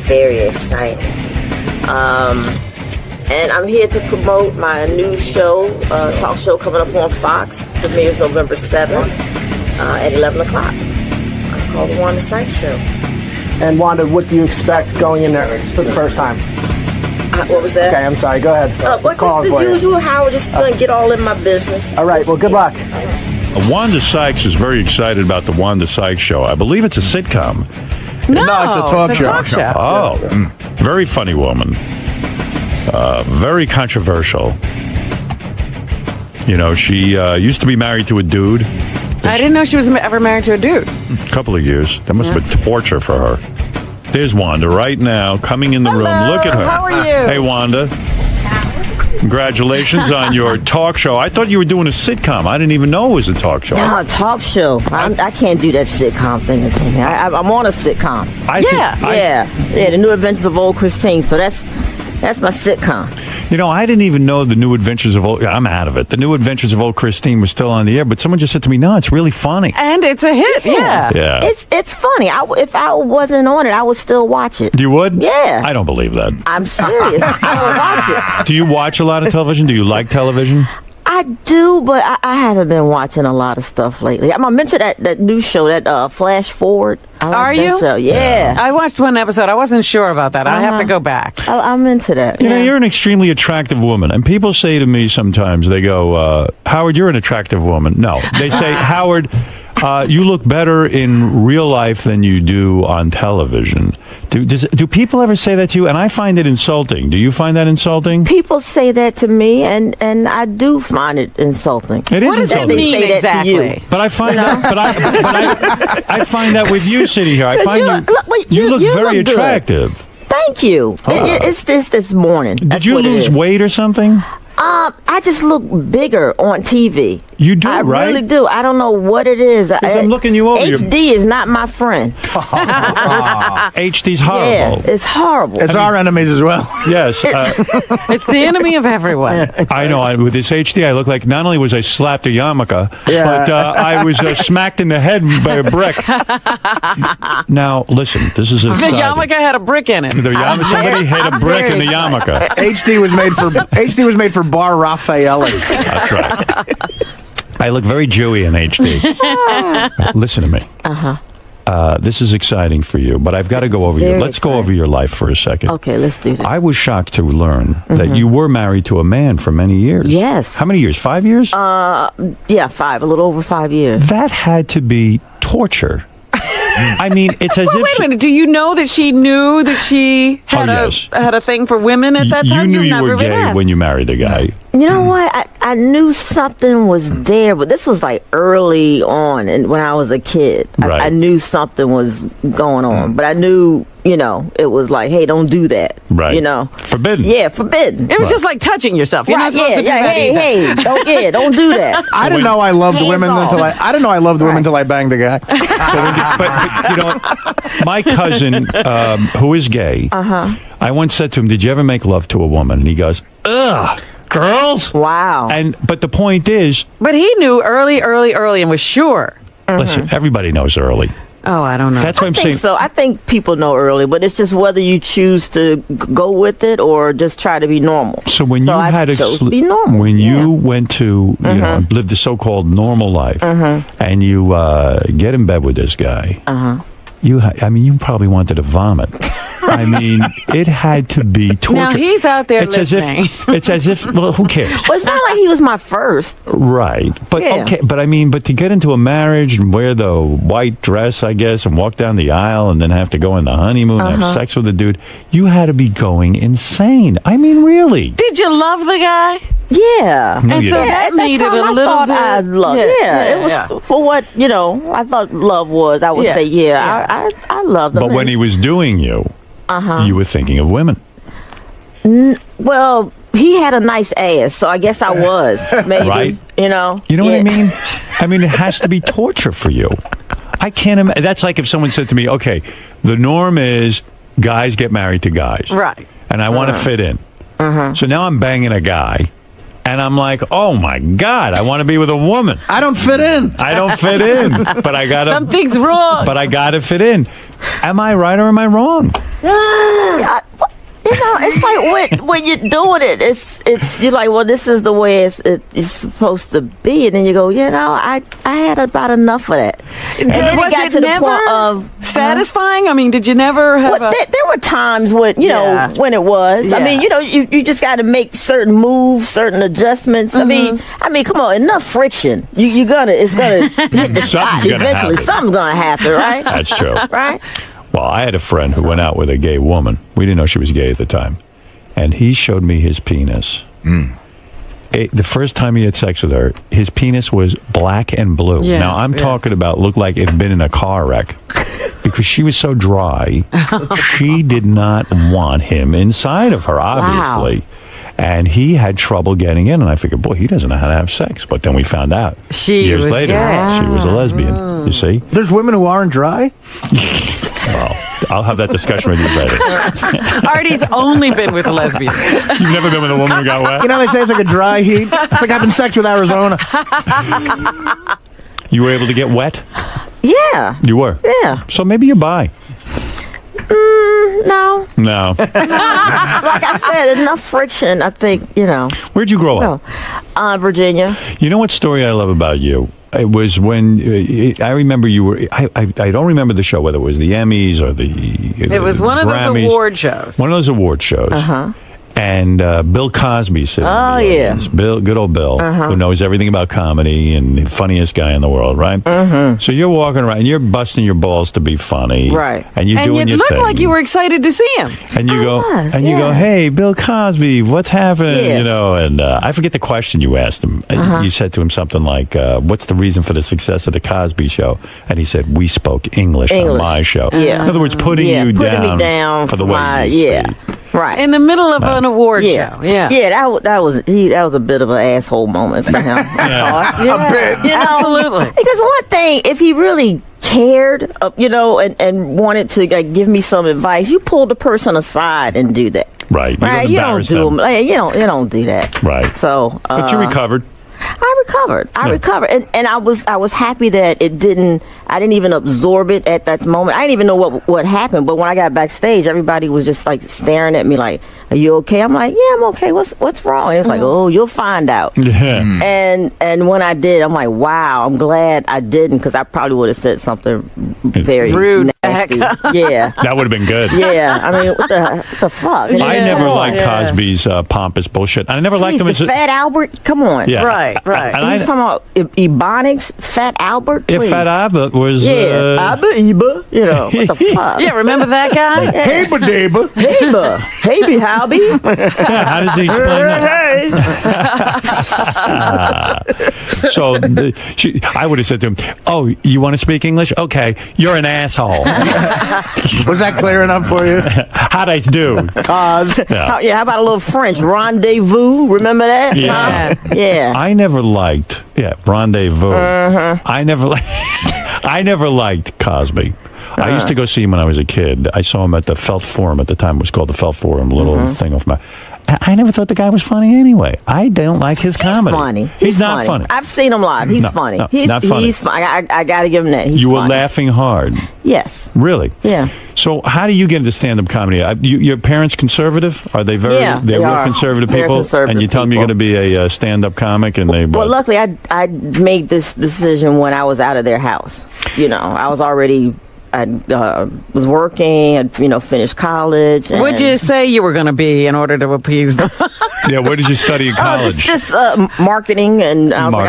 Very exciting. And I'm here to promote my new show, talk show coming up on Fox. Premieres November 7th at 11 o'clock. Called The Wanda Sykes Show. And Wanda, what do you expect going in there for the first time? What was that? Okay, I'm sorry. Go ahead. What's the usual, Howard? Just gonna get all in my business. All right. Well, good luck. Wanda Sykes is very excited about the Wanda Sykes Show. I believe it's a sitcom. No, it's a talk show. Oh, very funny woman. Very controversial. She used to be married to a dude. I didn't know she was ever married to a dude. A couple of years. That must have been torture for her. There's Wanda right now coming in the room. Look at her. How are you? Hey, Wanda. Congratulations on your talk show. I thought you were doing a sitcom. I didn't even know it was a talk show. No, talk show. I can't do that sitcom thing again. I'm on a sitcom. The New Adventures of Old Christine. So that's my sitcom. I didn't even know the New Adventures of Old... I'm out of it. The New Adventures of Old Christine was still on the air, but someone just said to me, no, it's really funny. And it's a hit, yeah. It's funny. If I wasn't on it, I would still watch it. You would? Yeah. I don't believe that. I'm serious. I would watch it. Do you watch a lot of television? Do you like television? I do, but I haven't been watching a lot of stuff lately. I'm into that new show, that Flash Forward. Are you? Show. Yeah. I watched one episode. I wasn't sure about that. I have to go back. I'm into that. You're an extremely attractive woman. And people say to me sometimes, they go, Howard, you're an attractive woman. No. They say, Howard, you look better in real life than you do on television. Do people ever say that to you? And I find it insulting. Do you find that insulting? People say that to me, and I do find it insulting. It is what does insulting. That mean exactly? That to you? But I find that. But I find that with you sitting here. I find you look very attractive. Thank you. It's this morning. Did you lose weight or something? I just look bigger on TV. You do, I right? I really do. I don't know what it is. I'm looking you over. HD is not my friend. HD's horrible. Yeah, it's horrible. It's our enemies as well. Yes. It's the enemy of everyone. I know. With this HD, I look like not only was I slapped a yarmulke, but I was smacked in the head by a brick. Now, listen, this is exciting. The yarmulke had a brick in it. Somebody hit a brick in the yarmulke. HD was made for Bar Raffaelli. That's right. I look very Jewy in HD. Listen to me. This is exciting for you, but I've got to go over you. Let's go over your life for a second. Okay, let's do that. I was shocked to learn that you were married to a man for many years. Yes. How many years? 5 years? Yeah, 5. A little over 5 years. That had to be torture. I mean, it's as if... Wait a minute. Do you know that she knew that she had a thing for women at that time? You knew you were gay when you married the guy. You know what? I knew something was there, but this was like early on, and when I was a kid, Right. I knew something was going on. But I knew, it was like, hey, don't do that. Right. Forbidden. Yeah, forbidden. It was just like touching yourself. You're not supposed to do that either. Hey, don't do that. I didn't know I loved Hands women off. until I didn't know I loved women until I banged a guy. But my cousin, who is gay, I once said to him, "Did you ever make love to a woman?" And he goes, "Ugh, girls." Wow. But the point is, But he knew early, and was sure. listen, everybody knows early. Oh, I don't know. That's what I'm saying. So I think people know early, but it's just whether you choose to go with it or just try to be normal. So when you I had chose to be normal. when you went to live the so-called normal life, and you get in bed with this guy, you probably wanted to vomit. I mean, it had to be torture. Now he's out there it's listening. It's as if. Well, who cares? Well, it's not like he was my first. Right, but Yeah. okay, but to get into a marriage and wear the white dress, I guess, and walk down the aisle and then have to go on the honeymoon and have sex with a dude, you had to be going insane. I mean, really? Did you love the guy? Yeah. No, And you so didn't. that At made it time, a I little thought bit. I loved. Yeah, it was for what I thought love was. I would say, I loved him. But when he was doing you, you were thinking of women. Well, he had a nice ass, so I guess I was maybe. Right. You know. You know what I mean? I mean, it has to be torture for you. I can't imagine. That's like if someone said to me, okay, the norm is guys get married to guys. Right. And I want to fit in. So now I'm banging a guy. And I'm like, oh my God, I want to be with a woman. I don't fit in. I don't fit in, but I gotta. Something's wrong. But I gotta fit in. Am I right or am I wrong? It's like when you're doing it, it's you're like, well, this is the way it's supposed to be, and then you go, I had about enough of that. And then Was it got it to the never point of satisfying? I mean, did you never have there were times when when it was. Yeah. I mean, you just got to make certain moves, certain adjustments. I mean, come on, enough friction. It's gonna hit the shot gonna eventually. happen. Something's gonna happen, right? That's true. Right? Well, I had a friend who went out with a gay woman. We didn't know she was gay at the time. And he showed me his penis. The first time he had sex with her, his penis was black and blue. Yes, now, I'm talking about looked like it had been in a car wreck. Because she was so dry, she did not want him inside of her, obviously. And he had trouble getting in. And I figured, boy, he doesn't know how to have sex. But then we found out years was later, gay. she was a lesbian. You see? There's women who aren't dry. Well, I'll have that discussion with you later. Artie's only been with lesbians. You've never been with a woman who got wet? You know they say it's like a dry heat. It's like having sex with Arizona. You were able to get wet? Yeah. You were? Yeah. So maybe you're bi. No. No. Like I said, enough friction. I think Where'd you grow up? Virginia. You know what story I love about you? It was when I remember you were. I don't remember the show, whether it was the Emmys or the. It was one of those Grammys. award shows. One of those award shows. And Bill Cosby sitting in the audience. Good old Bill, who knows everything about comedy and the funniest guy in the world, right? So you're walking around and you're busting your balls to be funny, Right. And you're doing you your looked thing. like you were excited to see him. And you go, you go, hey, Bill Cosby, what's happening? Yeah. And I forget the question you asked him. You said to him something like, what's the reason for the success of the Cosby Show? And he said, we spoke English on my show. Yeah. In other words, putting you putting down, me down for the way you speak. Right. In the middle of an award show. Yeah. That was a bit of an asshole moment for him. I thought. A bit. Absolutely. Because one thing, if he really cared, and wanted to give me some advice, you pull the person aside and do that. Right. You don't do them. You don't do that. Right. So. But you recovered. I recovered, and I was happy that it didn't. I didn't even absorb it at that moment. I didn't even know what happened. But when I got backstage, everybody was just like staring at me, like, "Are you okay?" I'm like, "Yeah, I'm okay. What's wrong?" And it's like, "Oh, you'll find out." Yeah. And when I did, I'm like, "Wow, I'm glad I didn't," because I probably would have said something very rude. nasty. Yeah. That would have been good. Yeah. I mean, what the fuck? I never liked Cosby's pompous bullshit. I never liked him as the Fat Albert. Come on. Yeah. Right. And He was talking about Ebonics, Fat Albert. If Please. Fat Albert was. Albert Eba. What the fuck? Yeah, remember that guy? Heba Deba. Heba. Hebe Howby. Yeah, how does he explain that? Okay. I would have said to him, "Oh, you want to speak English? Okay, you're an asshole." Was that clear enough for you? How'd I do? Cause. Yeah. How about a little French? Rendezvous. Remember that? Yeah. Huh? Yeah. I never liked. Yeah, rendezvous. I never liked Cosby. I used to go see him when I was a kid. I saw him at the Felt Forum at the time. It was called the Felt Forum. A little thing off my. I never thought the guy was funny anyway. I don't like his comedy. Funny. He's not funny. I've seen him live. He's funny. No, He's not funny. He's funny. I got to give him that. He's You were funny. laughing hard. Yes. Really? Yeah. So how do you get into stand-up comedy? Your parents conservative? Are they very? Yeah, they're they real are. conservative They're people. conservative and you tell them you're going to be a stand-up comic, and they. Well, luckily, I made this decision when I was out of their house. You know, I was already. I was working. I'd finished college. What'd you say you were going to be in order to appease them? Yeah, what did you study in college? Just marketing, and I was like,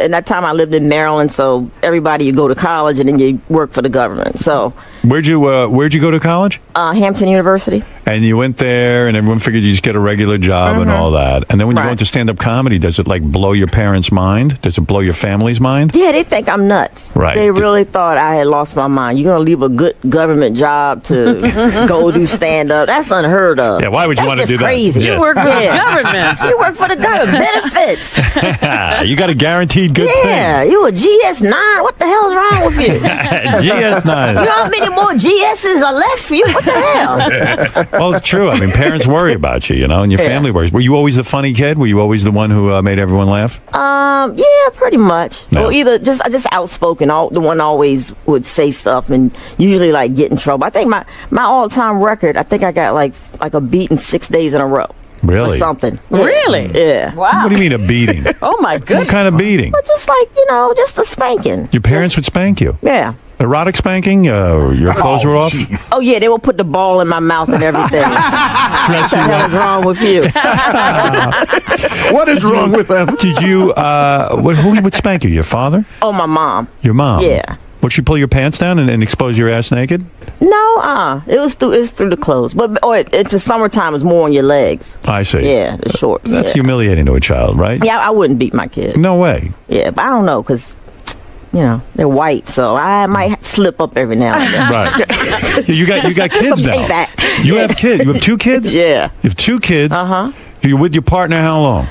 and that time I lived in Maryland, so everybody, you go to college and then you work for the government. So Where'd you go to college? Hampton University. And you went there, and everyone figured you just get a regular job and all that. And then when you go into stand-up comedy, does it like blow your parents' mind? Does it blow your family's mind? Yeah, they think I'm nuts. Right. They really thought I had lost my mind. You're going to leave a good government job to go do stand-up? That's unheard of. Yeah, why would you want to do that? Crazy. Yeah. You work for the government. You work for the government. Benefits. You got a guaranteed good Yeah, you a GS9. What the hell's wrong with you? GS9. You know how many more GSs are left for you? What the hell? Well, it's true. I mean, parents worry about you, and your family worries. Were you always the funny kid? Were you always the one who made everyone laugh? Yeah, pretty much. No. Well, either just outspoken. The one always would say stuff and usually like get in trouble. I think my all-time record. I think I got like a beating 6 days in a row. Really? For something. Really? Yeah. Wow. What do you mean a beating? Oh my goodness. What kind of beating? But just like just a spanking. Your parents would spank you? Yeah. Erotic spanking? Your clothes were off? Oh yeah, they will put the ball in my mouth and everything. What the hell is wrong with you? What is wrong with them? Did you? Who would spank you? Your father? Oh, my mom. Your mom? Yeah. Would she pull your pants down and expose your ass naked? No, it was through the clothes. But it's the summertime. It's more on your legs. I see. Yeah, the shorts. That's humiliating to a child, right? Yeah, I wouldn't beat my kid. No way. Yeah, but I don't know because they're white, so I might slip up every now and then. Right. You got kids Some now. payback. You have kids. You have 2 kids? Yeah. You have 2 kids? Uh-huh. You're with your partner how long?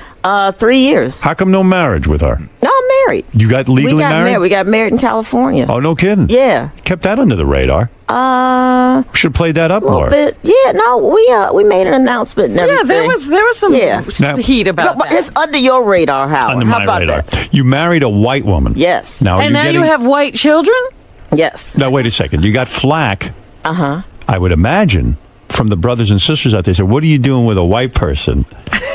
3 years. How come no marriage with her? No, I'm married. You got legally we got married? We got married in California. Oh, no kidding. Yeah. Kept that under the radar. Should have played that up A little more. bit. Yeah, no, we made an announcement and everything. Yeah, there was some Now- heat about But that. it's under your radar, Howard. Under How my about radar. that? You married a white woman. Yes. Now, And now you have white children? Yes. Now, wait a second. You got flack. Uh-huh. I would imagine from the brothers and sisters out there. So, what are you doing with a white person?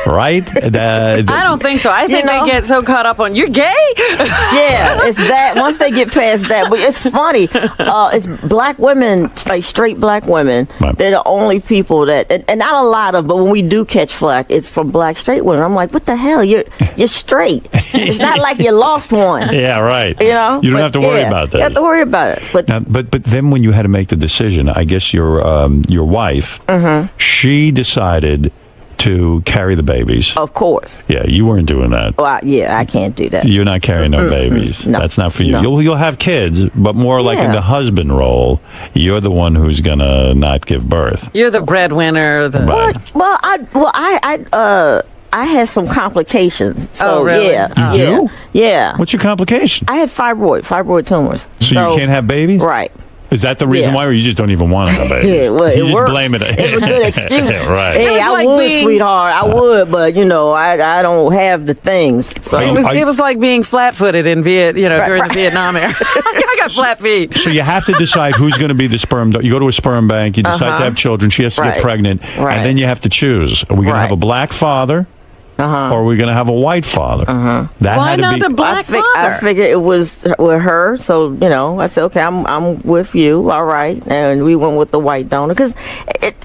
Right? I don't think so. I think they get so caught up on you're gay. Yeah, it's that. Once they get past that, but it's funny. It's black women, like straight black women. Right. They're the only people that, and not a lot of, but when we do catch flack, it's from black straight women. I'm like, what the hell? You're straight. It's not like you lost one. Yeah, right. You know, You don't But have to worry yeah, about that. You have to worry about it. But Now, but then when you had to make the decision, I guess your wife, she decided to carry the babies. of course, Yeah, you weren't doing that. well, I can't do that. You're not carrying no babies. No. That's not for you. No. You'll have kids, but more like in Yeah. the husband role. You're the one who's gonna not give birth. You're the breadwinner. Right. Well, I had some complications. So Oh, really? yeah, You yeah, do? yeah. What's your complication? I had fibroid tumors. So you can't have babies? Right. Is that the reason Yeah. why, or you just don't even want to have babies? Yeah, well, you it just works. blame it. It's a good excuse. Right. Hey, It was I like would, being- sweetheart. I would, but I don't have the things. So It was like being flat-footed in during the Vietnam era. I got flat feet. So you have to decide who's going to be the sperm. You go to a sperm bank. You decide to have children. She has to get Right. pregnant, Right. and then you have to choose. Are we going to have a black father, or are we going to have a white father? That Why had to not be. the black father? I figured it was with her, so I said, okay, I'm with you, all right, and we went with the white donor because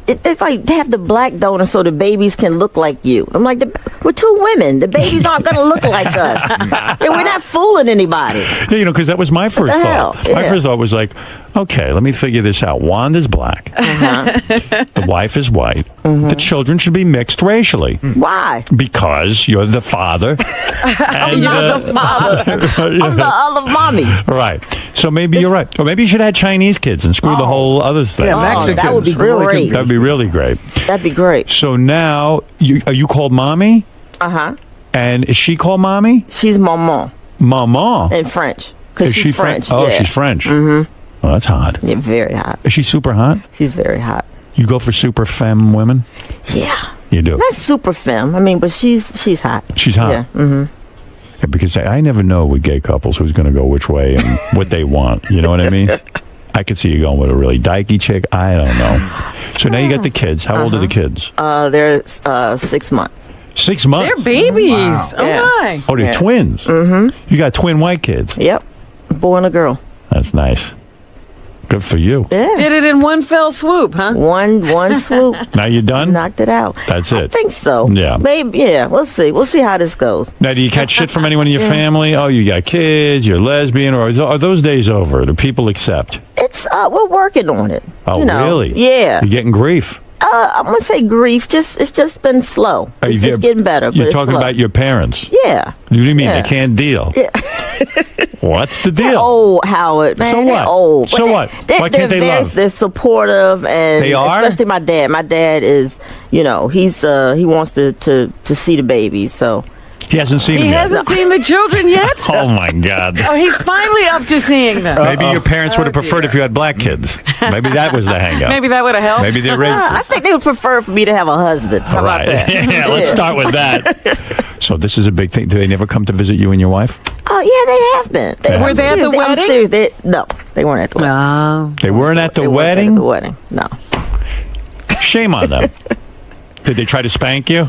it's like to have the black donor so the babies can look like you. I'm like, we're two women, the babies aren't going to look like us. And we're not fooling anybody. Yeah, because that was my first thought. My first thought was like, okay, let me figure this out. Wanda's black, the wife is white. The children should be mixed racially. Why? Because you're the father. I'm not the father. I'm the other mommy. Right. So maybe you're right. Or maybe you should have Chinese kids and screw the whole other thing. Yeah, Mexicans. That would be great. That'd be really great. That'd be great. So now, are you called mommy? And is she called mommy? She's maman. Maman? In French. Because Is she's she French. Oh, yeah. she's French. Mm-hmm. Oh, that's hot. Yeah, very hot. Is she super hot? She's very hot. You go for super femme women? Yeah. You do? Not super femme. I mean, but she's hot. She's hot? Yeah. Mm-hmm. Yeah, because I never know with gay couples who's going to go which way and what they want. You know what I mean? I could see you going with a really dykey chick. I don't know. So now you got the kids. How old are the kids? They're 6 months. 6 months? They're babies. Wow. Oh, Yeah. my. Oh, they're Yeah. twins? Mm-hmm. You got twin white kids? Yep. A boy and a girl. That's nice. Good for you. Yeah. Did it in one fell swoop, huh? One swoop. Now you're done? Knocked it out. That's I it. think so. Yeah. Maybe. Yeah. We'll see. We'll see how this goes. Now, do you catch shit from anyone in your Yeah. family? Oh, you got kids, you're lesbian, or are those days over? Do people accept? It's we're working on it. Oh, you know. really? Yeah. You're getting grief. I'm gonna say grief. It's just been slow. Are It's you just getting better. But You're it's talking slow. about your parents. Yeah. What do you mean? Yeah. They can't deal. Yeah. What's the They're deal? old, Howard. Man, So they're what? old. So But what? They're, Why can't they very, love? They're supportive, and They are? especially my dad. My dad is, he wants to see the baby. So He hasn't seen He them yet. hasn't seen the children yet? Oh, my God. Oh, he's finally up to seeing them. Maybe your parents would have preferred if you had black kids. Maybe that was the hang up. Maybe that would have helped. Maybe they're racist. I think they would prefer for me to have a husband. How about that? Yeah, let's start with that. So this is a big thing. Do they never come to visit you and your wife? Oh yeah, they have been. Were they at the I'm wedding? serious. No, they weren't at the wedding. Oh. They weren't at the They weren't wedding? at the wedding. No. Shame on them. Did they try to spank you?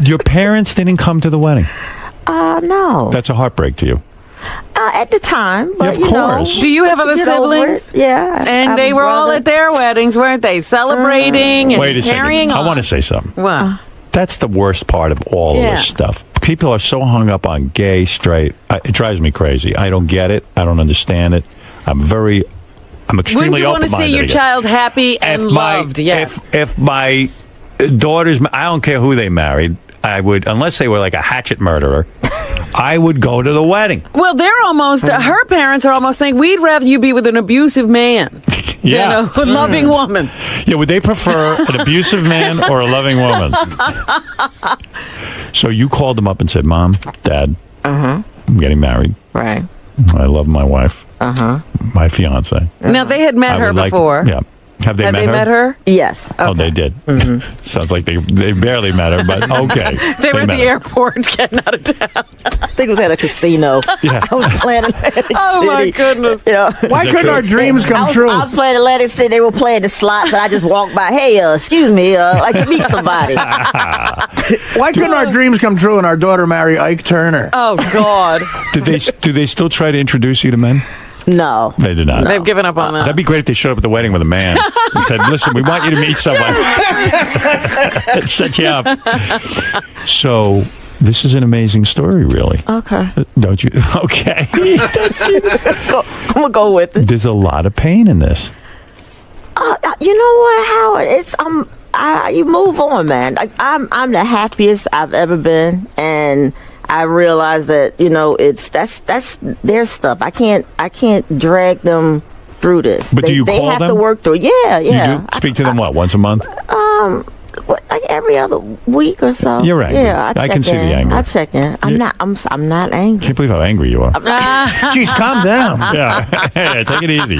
Your parents didn't come to the wedding. No. That's a heartbreak to you. At the time, but of you know. course. Do you have once other get over siblings? it, yeah. I And have they a were all brother. at their weddings, weren't they? Celebrating and Wait a carrying second. on. I want to say something. What? That's the worst part of all of Yeah. this stuff. People are so hung up on gay, straight. It drives me crazy. I don't get it. I don't understand it. I'm extremely Wouldn't you want to see open-minded your again. child happy and loved? Yes. If my daughters, I don't care who they married, I would, unless they were like a hatchet murderer, I would go to the wedding. Well, they're almost, her parents are almost saying, we'd rather you be with an abusive man Yeah. than a loving woman. Yeah, would they prefer an abusive man or a loving woman? So you called them up and said, Mom, Dad, I'm getting married. Right. I love my wife, my fiance. Now, they had met I her would like- before. Yeah. Have they Had met they her? met her? Yes. Oh, they did. Sounds like they barely met her, but okay. They were at met the her. airport getting out of town. I think it was at a casino. Yeah. I was playing Atlantic Oh, City. my goodness. You know. Why couldn't our dreams come true? I was playing Atlantic City. They were playing the slots, and I just walked by. Hey, excuse me, I'd like to meet somebody. Why couldn't our dreams come true and our daughter marry Ike Turner? Oh, God. Do they still try to introduce you to men? No. They did not. They've given up on that. That'd be great if they showed up at the wedding with a man and said, listen, we want you to meet someone. Set you up. So this is an amazing story, really. Okay. Don't you? Okay. I'm gonna go with it. There's a lot of pain in this. You know what, Howard? It's you move on, man. Like I'm the happiest I've ever been, and I realize that that's their stuff. I can't drag them through this. But do you they call have them? to work through. Yeah. You do? Speak to them once a month? Like every other week or so. You're angry. Yeah, I can see the in. anger. I check in. I'm not angry. Can't believe how angry you are. Jeez, calm down. Yeah. Hey, take it easy.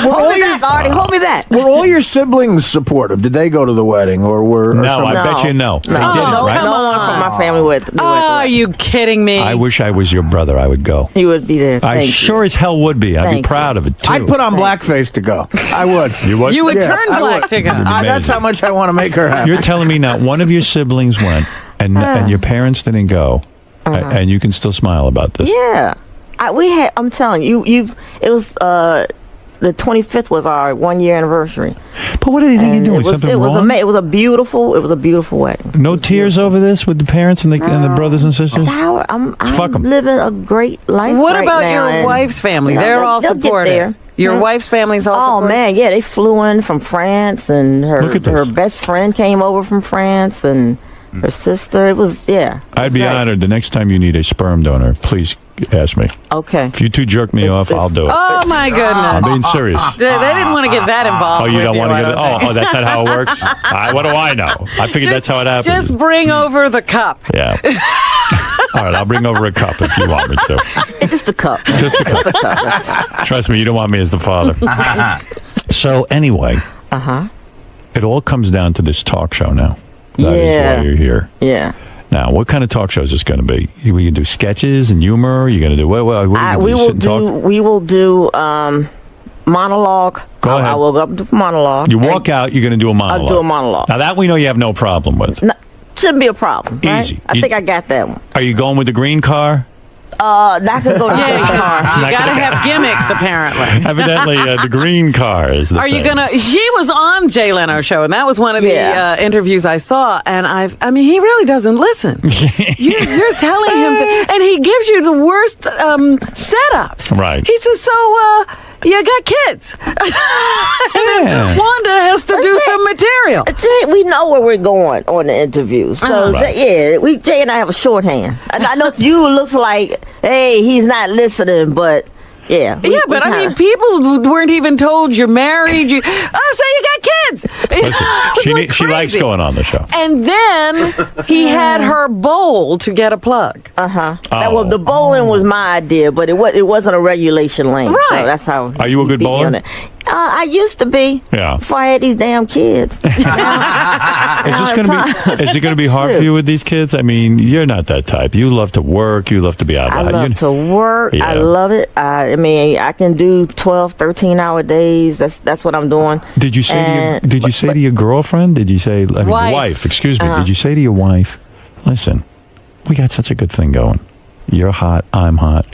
Hold me back, Artie. Hold me back. Were all your siblings supportive? Did they go to the wedding, or were? No, I bet you no. They didn't, right? No one from my family went. Oh, are you kidding me? I wish I was your brother. I would go. You would be there. I Thank sure as hell would be. I'd Thank be proud of it, too. I'd put on blackface to go. I would. You would? You would Yeah, turn I black would. to go. That's how much I want to make her You're telling me not one of your siblings went, and your parents didn't go, and you can still smile about this. Yeah, I'm telling you, it was the 25th was our 1 year anniversary. But what did you think you're doing? It was, Something wrong? it was a beautiful wedding. No tears over this with the parents and the brothers and sisters? Howard, I'm Fuck 'em. living a great life. What right about now, your and, wife's family? you know, They're all they'll get supportive. there. Your Hmm? wife's family's all Oh supportive? man, yeah, they flew in from France, and Look at this. her best friend came over from France, and her sister. It was I'd be honored. The next time you need a sperm donor, please ask me. Okay. If you two jerk me off, I'll do it. Oh my goodness! I'm being serious. They didn't want to get that involved. Oh, you with don't want to I get it? don't think. Oh, that's not how it works? What do I know? I figured that's how it happens. Just bring over the cup. Yeah. All right, I'll bring over a cup if you want me to. It's just a cup. Just a cup. Trust me, you don't want me as the father. So anyway, it all comes down to this talk show now. That is why you're here. Yeah. Now, what kind of talk show is this going to be? We can do sketches and humor. You're going to do what? What are you gonna we do? will Sit and talk? do. We will do monologue. Go ahead. I will go up to monologue. You walk out. You're going to do a monologue. I'll do a monologue. Now that we know you have no problem with. No, shouldn't be a problem. Right? Easy. I think I got that one. Are you going with the green car? Not gonna go to the Yeah, car. you gotta have gimmicks apparently. Evidently, the green car is the Are you thing. gonna? She was on Jay Leno's show, and that was one of the interviews I saw. And I mean, he really doesn't listen. You're telling him, and he gives you the worst setups. Right. He says, "So, you got kids?" And then Wanda has to do some material. Jay, we know where we're going on the interview. So, Right. Jay and I have a shorthand. And I know to you it looks like, hey, he's not listening, but yeah. But I mean, people weren't even told you're married. So you got kids. Listen, she likes going on the show. And then he had her bowl to get a plug. Well, the bowling was my idea, but it wasn't a regulation lane. Right. So that's how. Are you a good he beat me bowler? on it. I used to be. Yeah. Before I had these damn kids. Is it going to be hard for you with these kids? I mean, you're not that type. You love to work. You love to be out. I love to work. Yeah. I love it. I mean, I can do 12, 13-hour days. That's what I'm doing. Did you say to your girlfriend? Did you say wife? Excuse me. Did you say to your wife, "Listen, we got such a good thing going. You're hot. I'm hot.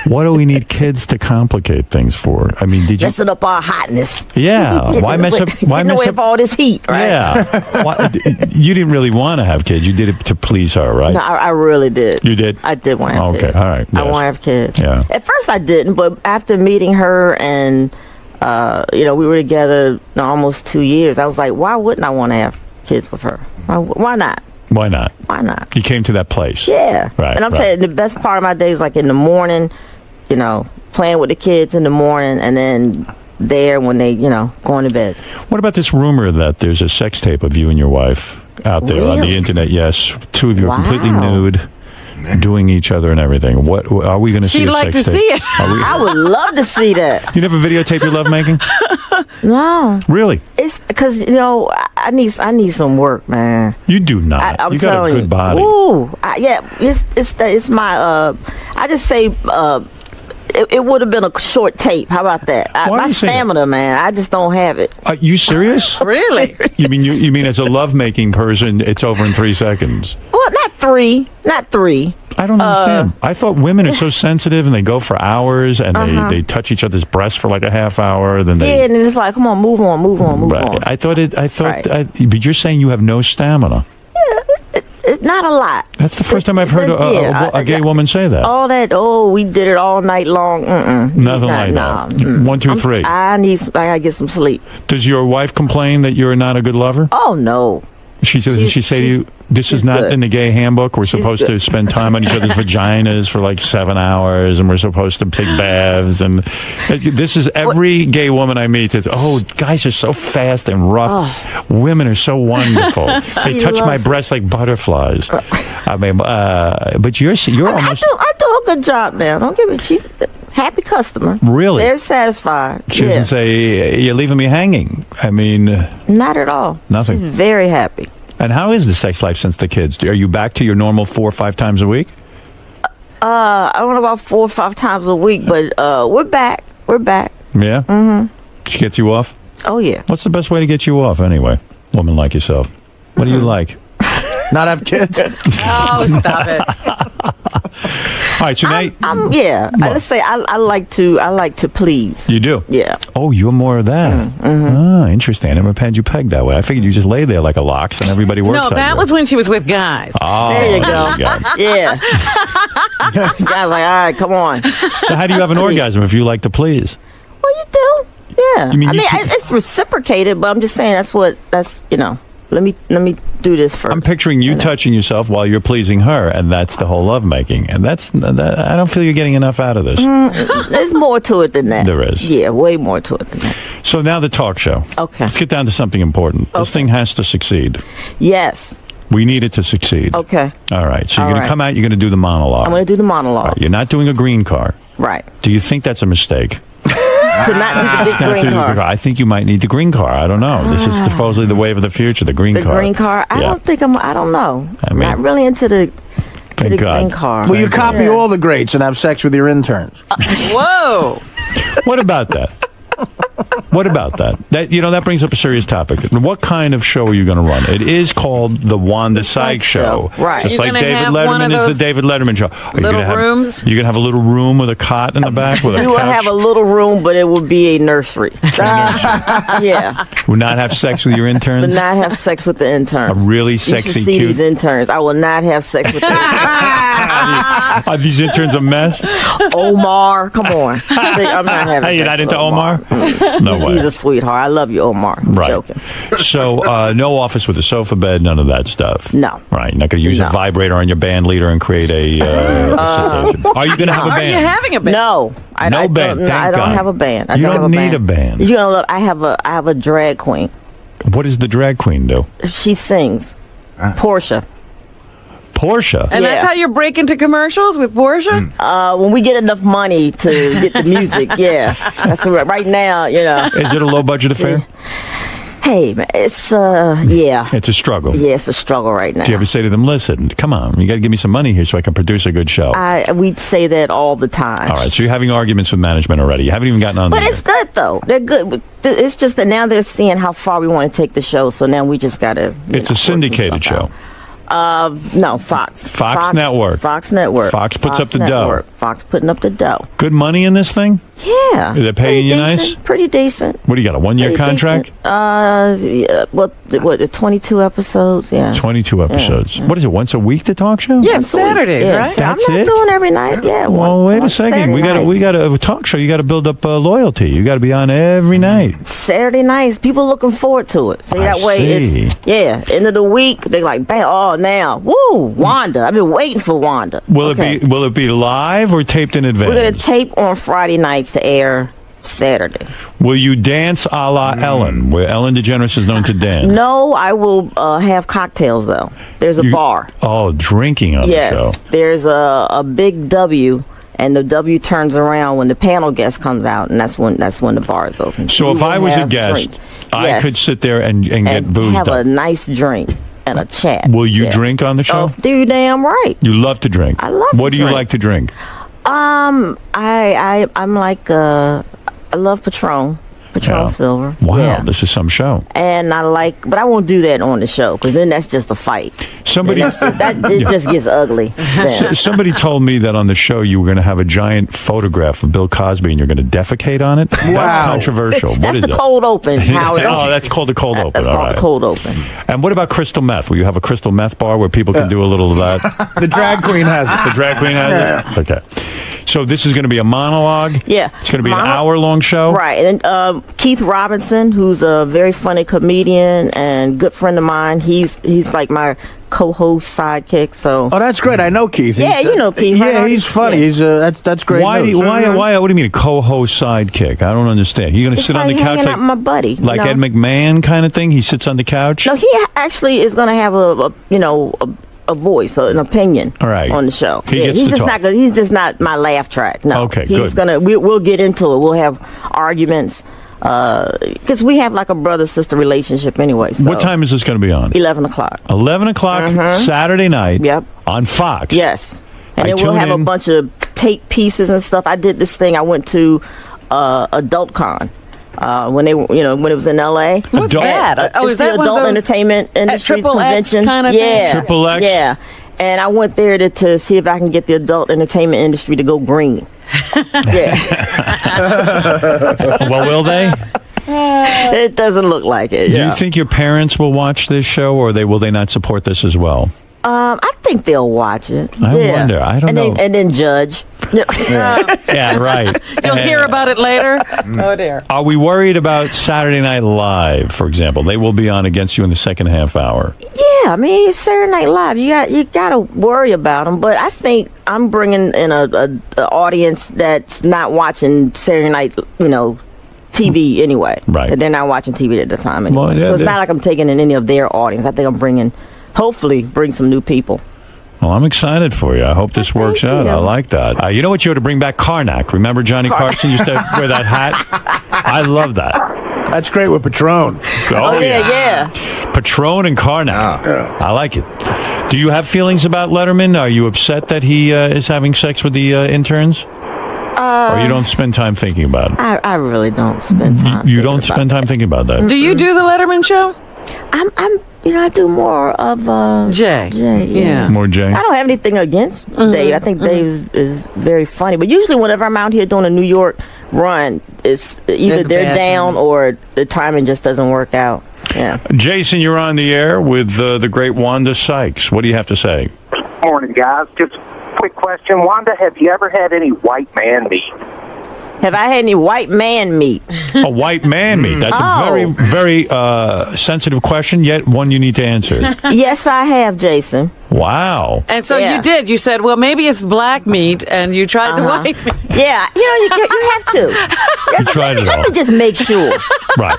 What do we need kids to complicate things for?" I mean, did you messing up our hotness? Yeah. Why mess up? Why mess up all this heat? Right? Yeah. You didn't really want to have kids. You did it to please her, right? No, I really did. You did? I did want to have kids. Okay. All right. I Yes. want to have kids. Yeah. At first I didn't, but after meeting her and we were together almost 2 years, I was like, why wouldn't I want to have kids with her? Why not? Why not? Why not? You came to that place. Yeah. Right. And I'm right. saying the best part of my day is like in the morning, playing with the kids in the morning, and then there when they, going to bed. What about this rumor that there's a sex tape of you and your wife out there on the Really? internet? Yes. Two of you are completely Wow. nude, doing each other and everything. What are we going to see? She'd a like sex to tape? see it. Are we- I would love to see that. You never videotape your lovemaking? No. Really? It's because I need some work, man. You do not. I'm you got a telling good you. body. Ooh, it's my I just say it would have been a short tape. How about that? Why do My you say that? stamina, man. I just don't have it. Are you serious? Really? You mean as a lovemaking person, it's over in 3 seconds? Well, not three. I don't understand. I thought women are so sensitive and they go for hours and they touch each other's breasts for like a half hour. Then they. Yeah, and then it's like, come on, move on. Right. I thought. Right. But you're saying you have no stamina. It's not a lot. That's the first time I've heard a gay woman say that. All that. Oh, we did it all night long. Nothing like that. 1, 2, 3. I gotta get some sleep. Does your wife complain that you're not a good lover? Oh no. She say to you, "This is not good. in the gay handbook. We're supposed to good. spend time on each other's vaginas for like 7 hours, and we're supposed to take baths." And this is every gay woman I meet says, "Oh, guys are so fast and rough. Women are so wonderful. They She touch my loves- breasts like butterflies." I mean, but you're almost. I do a good job now. Don't give me. She happy customer. Really? Very satisfied. She doesn't say you're leaving me hanging. I mean, Not at all. Nothing. She's very happy. and how is the sex life since the kids? Are you back to your normal 4 or 5 times a week? I don't know about 4 or 5 times a week, but we're back. We're back. Yeah. Mm-hmm. She gets you off. Oh yeah. What's the best way to get you off anyway? Woman like yourself. What do you like? Not have kids? Oh, stop it. All right, so now Let's say I like to please. you do. Yeah. Oh, you're more of that. Interesting. I never had you pegged that way. I figured you just lay there like a lox and everybody works No, on that you. was when she was with guys. Oh, There you go. Yeah. Guys like, all right, come on. So how do you have an orgasm if you like to please? Well, you do. Yeah. You mean I you mean, can- it's reciprocated, but I'm just saying that's Let me do this first. I'm picturing you touching yourself while you're pleasing her, and that's the whole lovemaking. And I don't feel you're getting enough out of this. There's more to it than that. There is. Yeah, way more to it than that. So now the talk show. Okay. Let's get down to something important. This thing has to succeed. Yes. We need it to succeed. Okay. All right. So you're All going right. to come out, you're going to do the monologue. I'm going to do the monologue. All right, you're not doing a green car. Right. Do you think that's a mistake? To not do the big Not green do the car. I think you might need the green car. I don't know. This is supposedly the wave of the future, the green The car. green car. I don't think I don't know. I mean, not really into the Thank God. green car. Well, you copy all the greats and have sex with your interns. Whoa. What about that? What about that? That brings up a serious topic. What kind of show are you going to run? It is called the Wanda Sykes Show. Right. Just You're like gonna David have one of Letterman is those the David Letterman Show. Are you little gonna have, rooms? You're going to have a little room with a cot in the back with a You will couch? have a little room, but it will be a nursery. Yeah. Will not have sex with your But interns? not have sex with the interns. A really You sexy, should see cute... these interns. I will not have sex with them. Are these interns a mess? Omar, come on. I'm not having Hey, you're sex not with into Omar? No way. He's a sweetheart. I love you, Omar. I'm Right. joking. So, no office with a sofa bed, none of that stuff. No. Right. You're not going to use a No. vibrator on your band leader and create a situation. Are you going to have a Are band? you having a band? No. I No band, Don't, thank I don't God. have a band. I You don't don't have a need a band. You're gonna love. I have a drag queen. What does the drag queen do? She sings. Portia. Portia. And that's Yeah. how you're breaking to commercials with Portia? When we get enough money to get the music, yeah. That's right now, Is it a low budget affair? Hey, man, it's yeah. It's a struggle. Yeah, it's a struggle right now. Do you ever say to them, listen, come on, you got to give me some money here so I can produce a good show? We say that all the time. All right, so you're having arguments with management already. You haven't even gotten on But the it's good though. They're good. But it's just that now they're seeing how far we want to take the show. So now we just gotta. It's a syndicated show. No, Fox. Fox Network. Fox Network. Fox puts up the Network. dough. Fox putting up the dough. Good money in this thing? Yeah. They're paying you nice? Pretty decent. What do you got, a one-year Pretty contract? decent. Yeah. What? 22 episodes. Yeah. 22 episodes. What is it, once a week, the talk show? Yeah, Once a week. Saturdays, Yeah, right? so I'm That's not it? doing every night. Yeah. Well, wait a one second. Saturday We nights. got a talk show. You got to build up loyalty. You got to be on every night. Saturday nights, people looking forward to it. So that way see. it's end of the week. They like, bang, oh now, woo, Wanda. I've been waiting for Wanda. Will Okay. it be live or taped in advance? We're gonna tape on Friday nights to air Saturday. Will you dance a la Ellen, where Ellen DeGeneres is known to dance? No, I will have cocktails though. There's a bar. Oh, drinking on Yes, the show. there's a big W, and the W turns around when the panel guest comes out, and that's when the bar is open. So We if will I was a have guest, drinks. I Yes. could sit there and get and boozed have a up. nice drink and a chat. Will you Yeah. drink on the show? Oh, you damn right. You love to drink. I love What to do you drink. like to drink? I'm like I love Patron Yeah. Silver. Wow, Yeah. this is some show. And but I won't do that on the show because then that's just a fight. Somebody It just gets ugly. then. Somebody told me that on the show you were going to have a giant photograph of Bill Cosby and you're going to defecate on it. That's controversial. That's what is the that? cold open, Howard. Oh, that's called the cold open. That's All called right. the cold open. And what about crystal meth? Will you have a crystal meth bar where people can do a little of that? The drag queen has it. The drag queen has it? Okay. So this is going to be a monologue? Yeah. It's going to be an hour-long show? Right. And Keith Robinson, who's a very funny comedian and good friend of mine, he's like my co-host sidekick. So. Oh, that's great. I know Keith. Yeah, you know Keith. Yeah, right? he's funny. Yeah. He's that's great. Why? news. Why? What do you mean a co-host sidekick? I don't understand. You're going to It's sit on like the couch hanging out with my buddy. like you know? Ed McMahon kind of thing? He sits on the couch? No, he actually is going to have a voice, an opinion All right. on the show. He gets he's to just talk. not. He's just not my laugh track. No. Okay, he's good. We'll get into it. We'll have arguments because we have like a brother-sister relationship anyway. So. What time is this going to be on? 11 o'clock. 11 o'clock Saturday night. Yep. On Fox. Yes. And I then we'll tune have in. a bunch of tape pieces and stuff. I did this thing. I went to AdultCon when they, when it was in L.A. What's that? It's is the that one of Adult those Entertainment Industries Triple X Convention. kind of yeah, thing? Triple X? Yeah, and I went there to see if I can get the adult entertainment industry to go green. Yeah. Well, will they? It doesn't look like it. Do yeah. you think your parents will watch this show, or will they not support this as well? I think they'll watch it. I wonder. I don't know. And then judge. Yeah, right. You'll hear about it later. Oh dear. Are we worried about Saturday Night Live, for example? They will be on against you in the second half hour. Yeah, I mean, it's Saturday Night Live. You got to worry about them. But I think I'm bringing in a audience that's not watching Saturday Night, TV anyway. Right. They're not watching TV at the time anyway. Well, yeah, so it's not like I'm taking in any of their audience. I think I'm hopefully bring some new people. Well, I'm excited for you. I hope this works out. you. I like that. You know what? You ought to bring back Karnak. Remember Johnny Carson used to wear that hat? I love that. That's great with Patron. Oh, yeah. Patron and Karnak. I like it. Do you have feelings about Letterman? Are you upset that he is having sex with the interns? Or you don't spend time thinking about it? I really don't spend time. You don't spend time thinking about that? Do you do the Letterman show? I do more of Jay. Yeah. More Jay. I don't have anything against Dave. I think Dave is very funny. But usually whenever I'm out here doing a New York run, it's either they're down or the timing just doesn't work out. Yeah. Jason, you're on the air with the great Wanda Sykes. What do you have to say? Morning, guys. Just a quick question. Wanda, have you ever had any white man meat? Have I had any white man meat? A white man meat. That's a very, very sensitive question, yet one you need to answer. Yes, I have, Jason. Wow. And so you did. You said, well, maybe it's black meat, and you tried the white meat. Yeah, you have to. You tried it all. Let me just make sure. Right.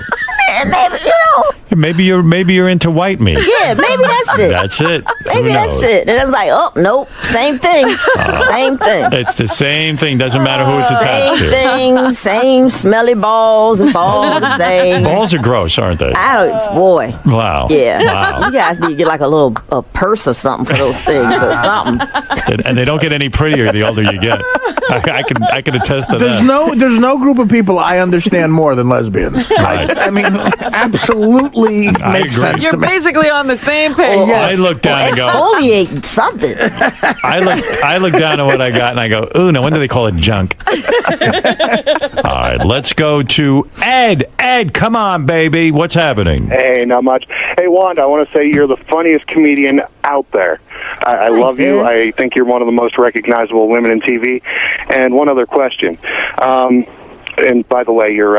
Maybe, Maybe you're into white meat. Yeah, maybe that's it. That's it. Maybe that's it. And I was like, oh, nope, same thing. Same thing. It's the same thing. Doesn't matter who it's attached to. Same thing, same smelly balls. It's all the same. Balls are gross, aren't they? Boy. Wow. Yeah. Wow. You guys need to get like a purse or something for those things or something. And they don't get any prettier the older you get. I can attest to There's that. there's no group of people I understand more than lesbians. Right. I mean, absolutely makes sense You're to me. basically on the same page. Oh, I look down and go. Exfoliate something. I look down at what I got and I go, ooh, no wonder they call it junk. All right, let's go to Ed. Ed, come on, baby. What's happening? Hey, not much. Hey, Wanda, I want to say you're the funniest comedian out there. I love you. I think you're one of the most recognizable women in TV. And one other question. And by the way, your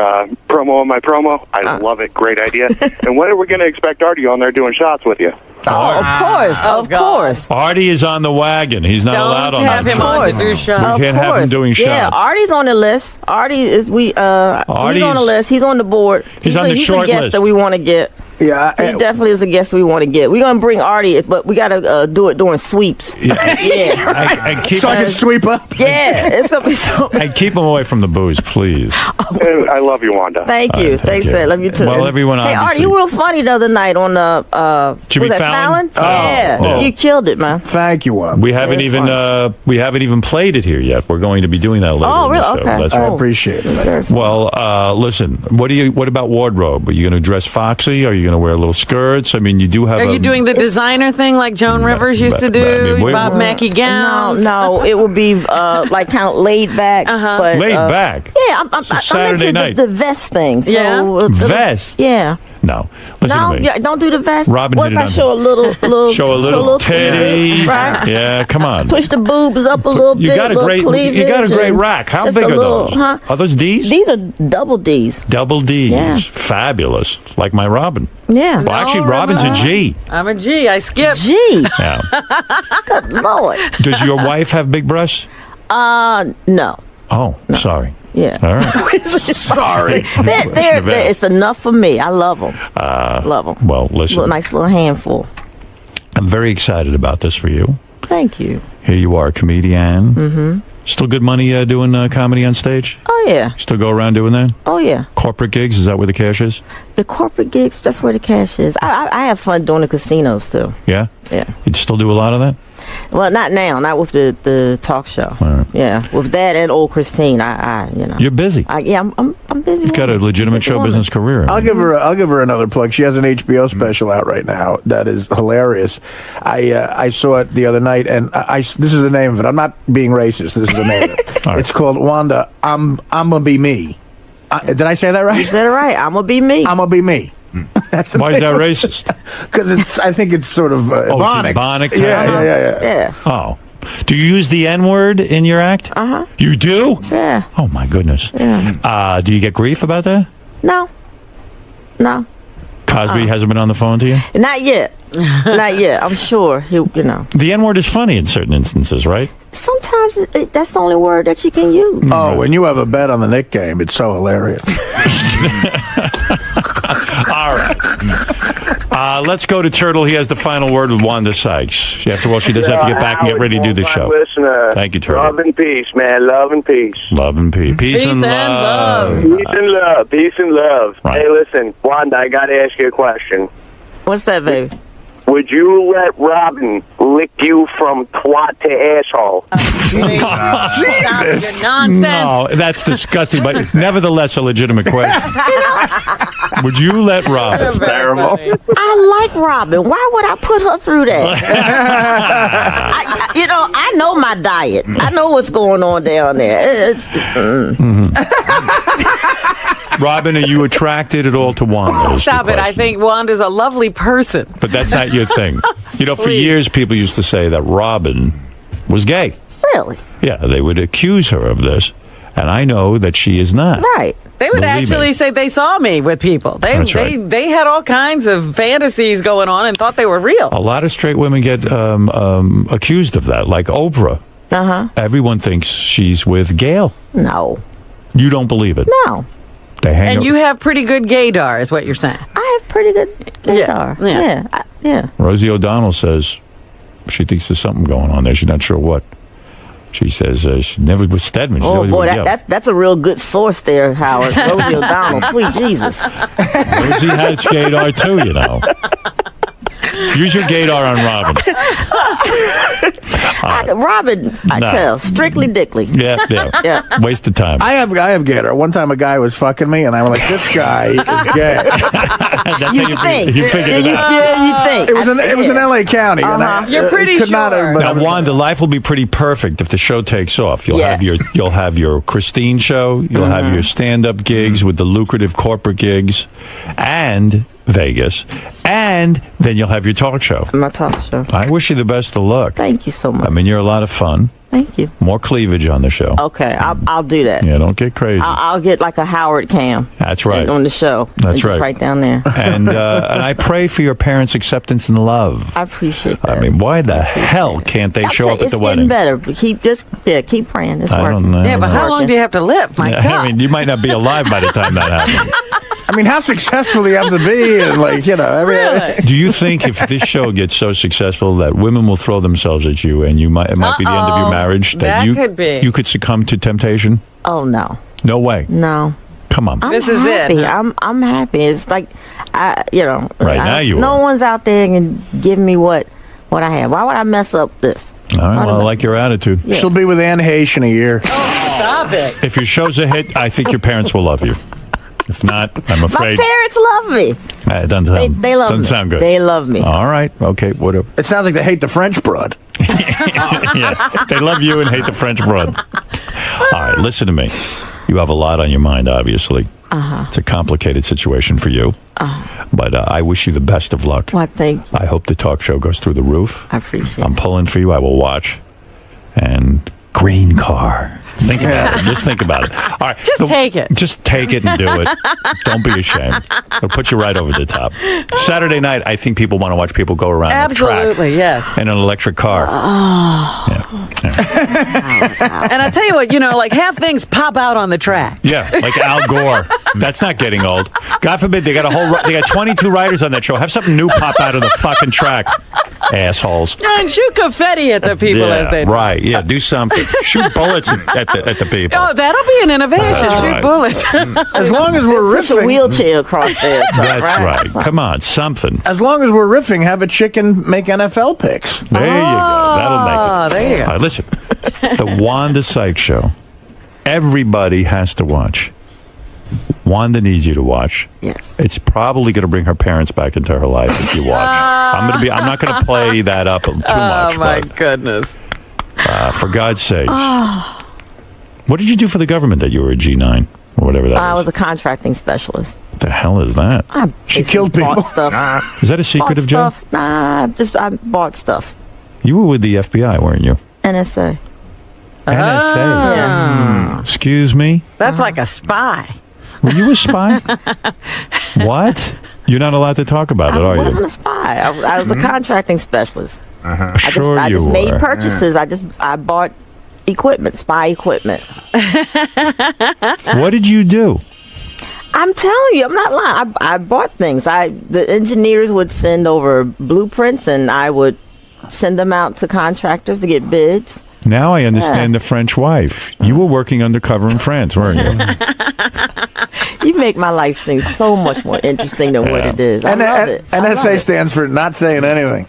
promo on my promo, I love it. Great idea. And when are we going to expect Artie on there doing shots with you? Oh, of course. Artie is on the wagon. He's not allowed on have that him show. on to do shots. We can't have him doing shots. Yeah, Artie's on the list. Artie is he's on the list. He's on the board. He's on the short a guest list that we want to get. Yeah, he definitely is a guest we want to get. We're gonna bring Artie, but we gotta do it during sweeps. Yeah. And keep so I can sweep up. Yeah, it's gonna be so. And keep him away from the booze, please. I love you, Wanda. Thank you. Thanks, Ed. Love you too. Well, everyone, Hey, Artie, obviously- you were real funny the other night on the Jimmy was that Fallon? Fallon? Yeah, Oh. you killed it, man. Thank you, Wanda. We haven't even played it here yet. We're going to be doing that later. Oh, in really? the show. Okay. That's I right. appreciate it. Well, listen. What about wardrobe? Are you going to dress foxy? Are you going to wear little skirts? I mean, you do have. Are you doing the designer thing like Joan Rivers used to do? Bob Mackie gowns? No, it would be like kind of laid back. But, Laid back? Yeah, I'm Saturday into night. the vest thing. So Yeah? Vest? Yeah. No. Listen No, to me. yeah, don't do the vest. Robin what hit if it I on show a little titty? cleavage, right? Yeah, come on. Push the boobs up a little You bit. got a great. Cleavage You got a great and rack. How just big a are little, those? Huh? Are those D's? These are double D's. Double D's. Yeah. Fabulous. Like my Robin. Yeah. Well, actually, Robin's a G. I'm a G. I skip. G. Yeah. Good Lord. Does your wife have big breasts? No. Oh, sorry. Yeah. All right. Sorry. It's enough for me. I love them. Love them. Well, listen. Nice little handful. I'm very excited about this for you. Thank you. Here you are, a comedian. Mm-hmm. Still good money doing comedy on stage? Oh, yeah. Still go around doing that? Oh, yeah. Corporate gigs? Is that where the cash is? The corporate gigs, that's where the cash is. I have fun doing the casinos, too. Yeah? Yeah. You still do a lot of that? Well, not now, not with the talk show. Yeah, with that and old Christine, I you know. You're busy. I'm busy. You've got a legitimate show business career. I'll give her another plug. She has an HBO special out right now that is hilarious. I saw it the other night, and this is the name of it. I'm not being racist. This is the name of it. It's called Wanda. I'm gonna be me. Did I say that right? You said it right. I'm gonna be me. I'm gonna be me. Why is that racist? Because I think it's sort of Ebonics. Ebonic type? Yeah. Oh. Do you use the N-word in your act? Uh-huh. You do? Yeah. Oh, my goodness. Yeah. Do you get grief about that? No. Cosby hasn't been on the phone to you? Not yet. Not yet. I'm sure he'll, you know. The N-word is funny in certain instances, right? Sometimes that's the only word that you can use. Oh, when you have a bet on the Knick game, it's so hilarious. All right. Let's go to Turtle. He has the final word with Wanda Sykes. After all, she does have to get back and get ready to do the show. Listener. Thank you, Turtle. Love and peace, man. Love and peace. Love and peace. Peace and love. Peace and love. Peace and love. Right. Hey, listen, Wanda, I got to ask you a question. What's that, baby? Would you let Robin lick you from twat to asshole? Jesus. Nonsense. No, that's disgusting, but nevertheless a legitimate question. Would you let Robin? That's terrible. I like Robin. Why would I put her through that? I know my diet. I know what's going on down there. Robin, are you attracted at all to Wanda? is the Stop it. I think Wanda's a lovely person. But that's not your thing. For Please. years, people used to say that Robin was gay. Really? Yeah, they would accuse her of this, and I know that she is not. Right. They would Believe actually me. say they saw me with people. That's right. They had all kinds of fantasies going on and thought they were real. A lot of straight women get accused of that, like Oprah. Uh-huh. Everyone thinks she's with Gail. No. You don't believe it? No. They hang And you have pretty good gaydar, is what you're saying. I have pretty good guitar. Yeah. Rosie O'Donnell says she thinks there's something going on there. She's not sure what. She says she never was Stedman. She's Oh always boy, with Gail. that's a real good source there, Howard. Rosie O'Donnell, sweet Jesus. Rosie has gaydar too, you know. Use your gaydar on Robin. Robin, I No. tell, strictly dickly. Yeah. Waste of time. I have gator. One time a guy was fucking me, and I'm like, this guy is gay. That's how you think. You figured it out. Yeah, you think. It was in L.A. County. And You're pretty could not have, sure. but Now, Wanda, life will be pretty perfect if the show takes off. You'll have your Christine show. You'll have your stand-up gigs with the lucrative corporate gigs, and Vegas, and then you'll have your talk show. My talk show. I wish you the best of luck. Thank you so much. I mean, you're a lot of fun. Thank you. More cleavage on the show. Okay, I'll do that. Yeah, don't get crazy. I'll get like a Howard cam. That's right. On the show. That's Just right. right down there. And I pray for your parents' acceptance and love. I appreciate that. I mean, why the hell can't they show up at the wedding? It's getting better. Keep praying. It's I working. don't know. Yeah, but how long do you have to live? My Yeah, God. I mean, you might not be alive by the time that happens. I mean, how successful do you have to be? And Do you think if this show gets so successful that women will throw themselves at you and it might be the end of your marriage? That could be. You could succumb to temptation? Oh no. No way. No. Come on. I'm This is it, happy. huh? I'm happy. It's like Right now you no are. one's out there can give me what I have. Why would I mess up this? All right, well, I like your attitude. Yeah. She'll be with Anne Heche in a year. Stop it. If your show's a hit, I think your parents will love you. If not, I'm My afraid parents love me. it doesn't sound, They love doesn't me. sound good. They love me. All right. Okay. Whatever. It sounds like they hate the French broad. Yeah. They love you and hate the French broad. All right. Listen to me. You have a lot on your mind, obviously. It's a complicated situation for you. But I wish you the best of luck. Well, thank you. I hope the talk show goes through the roof. I appreciate I'm pulling for you. I will watch. And green car. Think about it. Just think about it. All right. Just take it. Just take it and do it. Don't be ashamed. It'll put you right over the top. Saturday night, I think people want to watch people go around the track Absolutely, yes. in an electric car. And I tell you what, like half things pop out on the track. Yeah, like Al Gore. That's not getting old. God forbid they got 22 riders on that show. Have something new pop out of the fucking track. assholes. And shoot confetti at the people as they do. Right, yeah, do something. Shoot bullets at the people. Oh, that'll be an innovation. That's Shoot right. bullets. As long as we're Push a riffing. wheelchair across there. So, That's right. Come on, something. As long as we're riffing, have a chicken make NFL picks. There you go. That'll make it. There you go. All right, listen. The Wanda Sykes Show. Everybody has to watch. Wanda needs you to watch. Yes. It's probably going to bring her parents back into her life if you watch. I'm not going to play that up too much. Oh, my but, goodness. for God's sake. What did you do for the government that you were a G9 or whatever that I is? was a contracting specialist. What the hell is that? She killed people. Bought stuff. Is that a secretive job? Stuff. Nah, I bought stuff. You were with the FBI, weren't you? NSA. NSA. Yeah. Excuse me? That's like a spy. Were you a spy? What? You're not allowed to talk about it, are I you? wasn't a spy. I was a contracting specialist. I Sure you just made were. purchases. I bought equipment, spy equipment. What did you do? I'm telling you, I'm not lying. I bought things. The engineers would send over blueprints, and I would send them out to contractors to get bids. Now I understand the French wife. You were working undercover in France, weren't you? You make my life seem so much more interesting than what it is. I love it. NSA stands for not saying anything.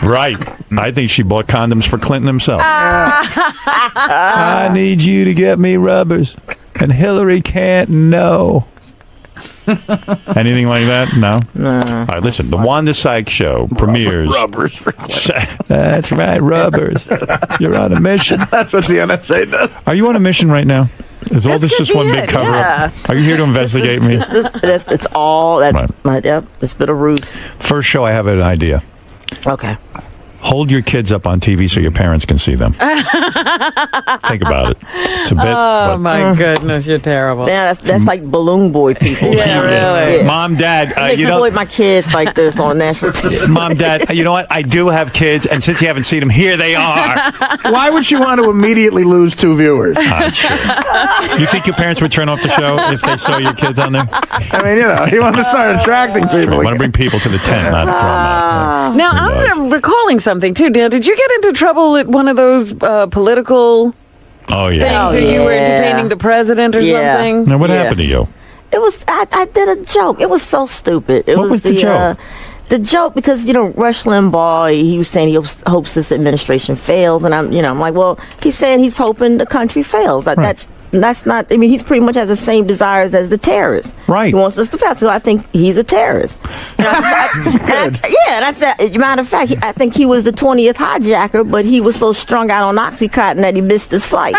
Right. I think she bought condoms for Clinton himself. I need you to get me rubbers. And Hillary can't know. Anything like that? No? All right, listen. The Wanda Sykes Show premieres. Rubbers for That's right, rubbers. You're on a mission. That's what the NSA does. Are you on a mission right now? Is all this just one big cover up? Are you here to investigate me? It's all. That's my. Yep. It's been a ruse. First show, I have an idea. Okay. Hold your kids up on TV so your parents can see them. Think about it. It's a bit. Oh, my goodness, you're terrible. Yeah, that's like balloon boy people. Yeah, really. Yeah. Mom, Dad, Makes you know. avoid my kids like this on national TV. Mom, Dad, you know what? I do have kids, and since you haven't seen them, here they are. Why would she want to immediately lose 2 viewers? I'm sure. You think your parents would turn off the show if they saw your kids on there? I mean, you want to start attracting people. I want to bring people to the tent, not from. Now, I'm recalling something, too. Now, did you get into trouble at one of those political Oh, things yeah. where you were entertaining the president or something? Now, what happened to you? It was. I did a joke. It was so stupid. What was the joke? The joke, because Rush Limbaugh, he was saying he hopes this administration fails, and I'm like, well, he's saying he's hoping the country fails. That's not. I mean, he's pretty much has the same desires as the terrorists. Right. He wants us to fail. So I think he's a terrorist. That's it. Matter of fact, I think he was the 20th hijacker, but he was so strung out on OxyContin that he missed his flight.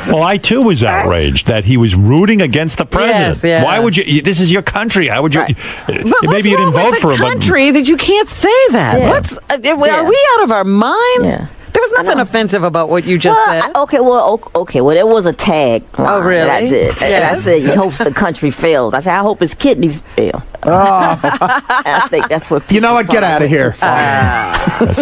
Well, I too was outraged that he was rooting against the president. Yes, yeah. Why would you? This is your country. How would you? But Maybe you didn't vote for him. country that you can't say that. Yeah. Are we out of our minds? Yeah. There was nothing offensive about what you just said. Well, there was a tag. Oh, really? That I did. And I said, he hopes the country fails. I said, I hope his kidneys fail. Oh. I think that's what people. You know what? Get out of here. That's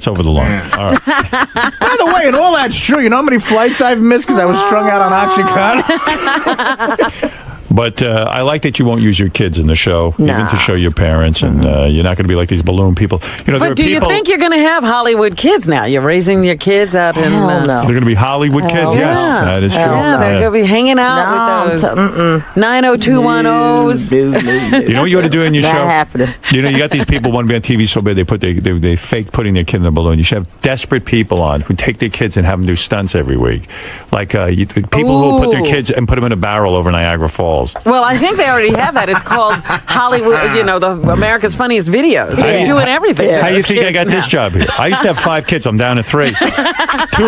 over the line. All right. By the way, and all that's true. You know how many flights I've missed because I was strung out on OxyContin? But I like that you won't use your kids in the show, even to show your parents, and you're not going to be like these balloon people. But do you think you're going to have Hollywood kids now? You're raising your kids out in. No. They're going to be Hollywood kids. Yes, that is true. Yeah, they're going to be hanging out with those 90210s. You know what you ought to do in your Not show? happening. You got these people want to be on TV so bad they fake putting their kid in a balloon. You should have desperate people on who take their kids and have them do stunts every week, like people who will put their kids and put them in a barrel over Niagara Falls. Well, I think they already have that. It's called Hollywood, the America's Funniest Videos. They're doing everything. How do you think I got this job here? I used to have 5 kids. I'm down to 3. 2 of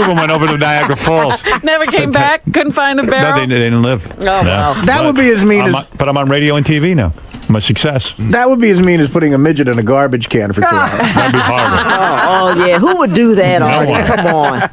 them went over to Niagara Falls. Never came back. Couldn't find the barrel. No, they didn't live. Oh, wow. That would be as mean as. But I'm on radio and TV now. I'm a success. That would be as mean as putting a midget in a garbage can for 2 hours. That'd be horrible. Oh, yeah. Who would do that already? one. Come on.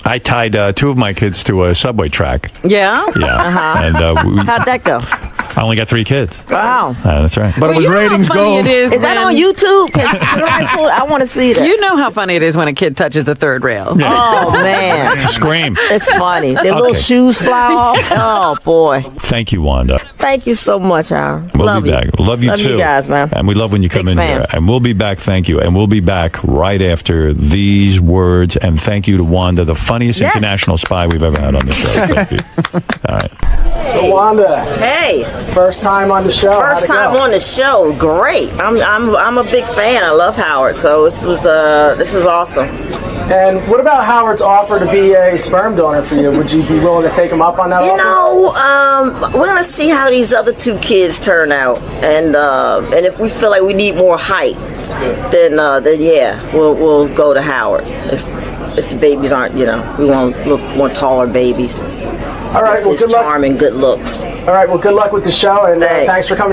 I tied 2 of my kids to a subway track. Yeah? Yeah. And How'd that go? I only got 3 kids. Wow. That's right. But it was ratings gold. Is that on YouTube? Can I I want to see that. You know how funny it is when a kid touches the third rail. Oh man, Scream. It's funny. Their little Okay. shoes fly off. Oh boy. Thank you, Wanda. Thank you so much, Howard. We'll love be you. back. Love you Love too. you guys, man. And we love when you come Big in fan. here. And we'll be back. Thank you. And we'll be back right after these words. And thank you to Wanda, the funniest Yes. international spy we've ever had on the show. Thank you. All right. So Wanda, Hey, first time on the show. first How'd it time go? on the show. Great. I'm a big fan. I love Howard. So this was awesome. And what about Howard's offer to be a sperm donor for you? Would you be willing to take him up on that You offer? know, we're gonna see how these other two kids turn out, and if we feel like we need more height, then yeah, we'll go to Howard. If the babies aren't, we want taller babies. All right. Well, His good luck. charm and good looks. All right. Well, good luck with the show, and thanks for coming.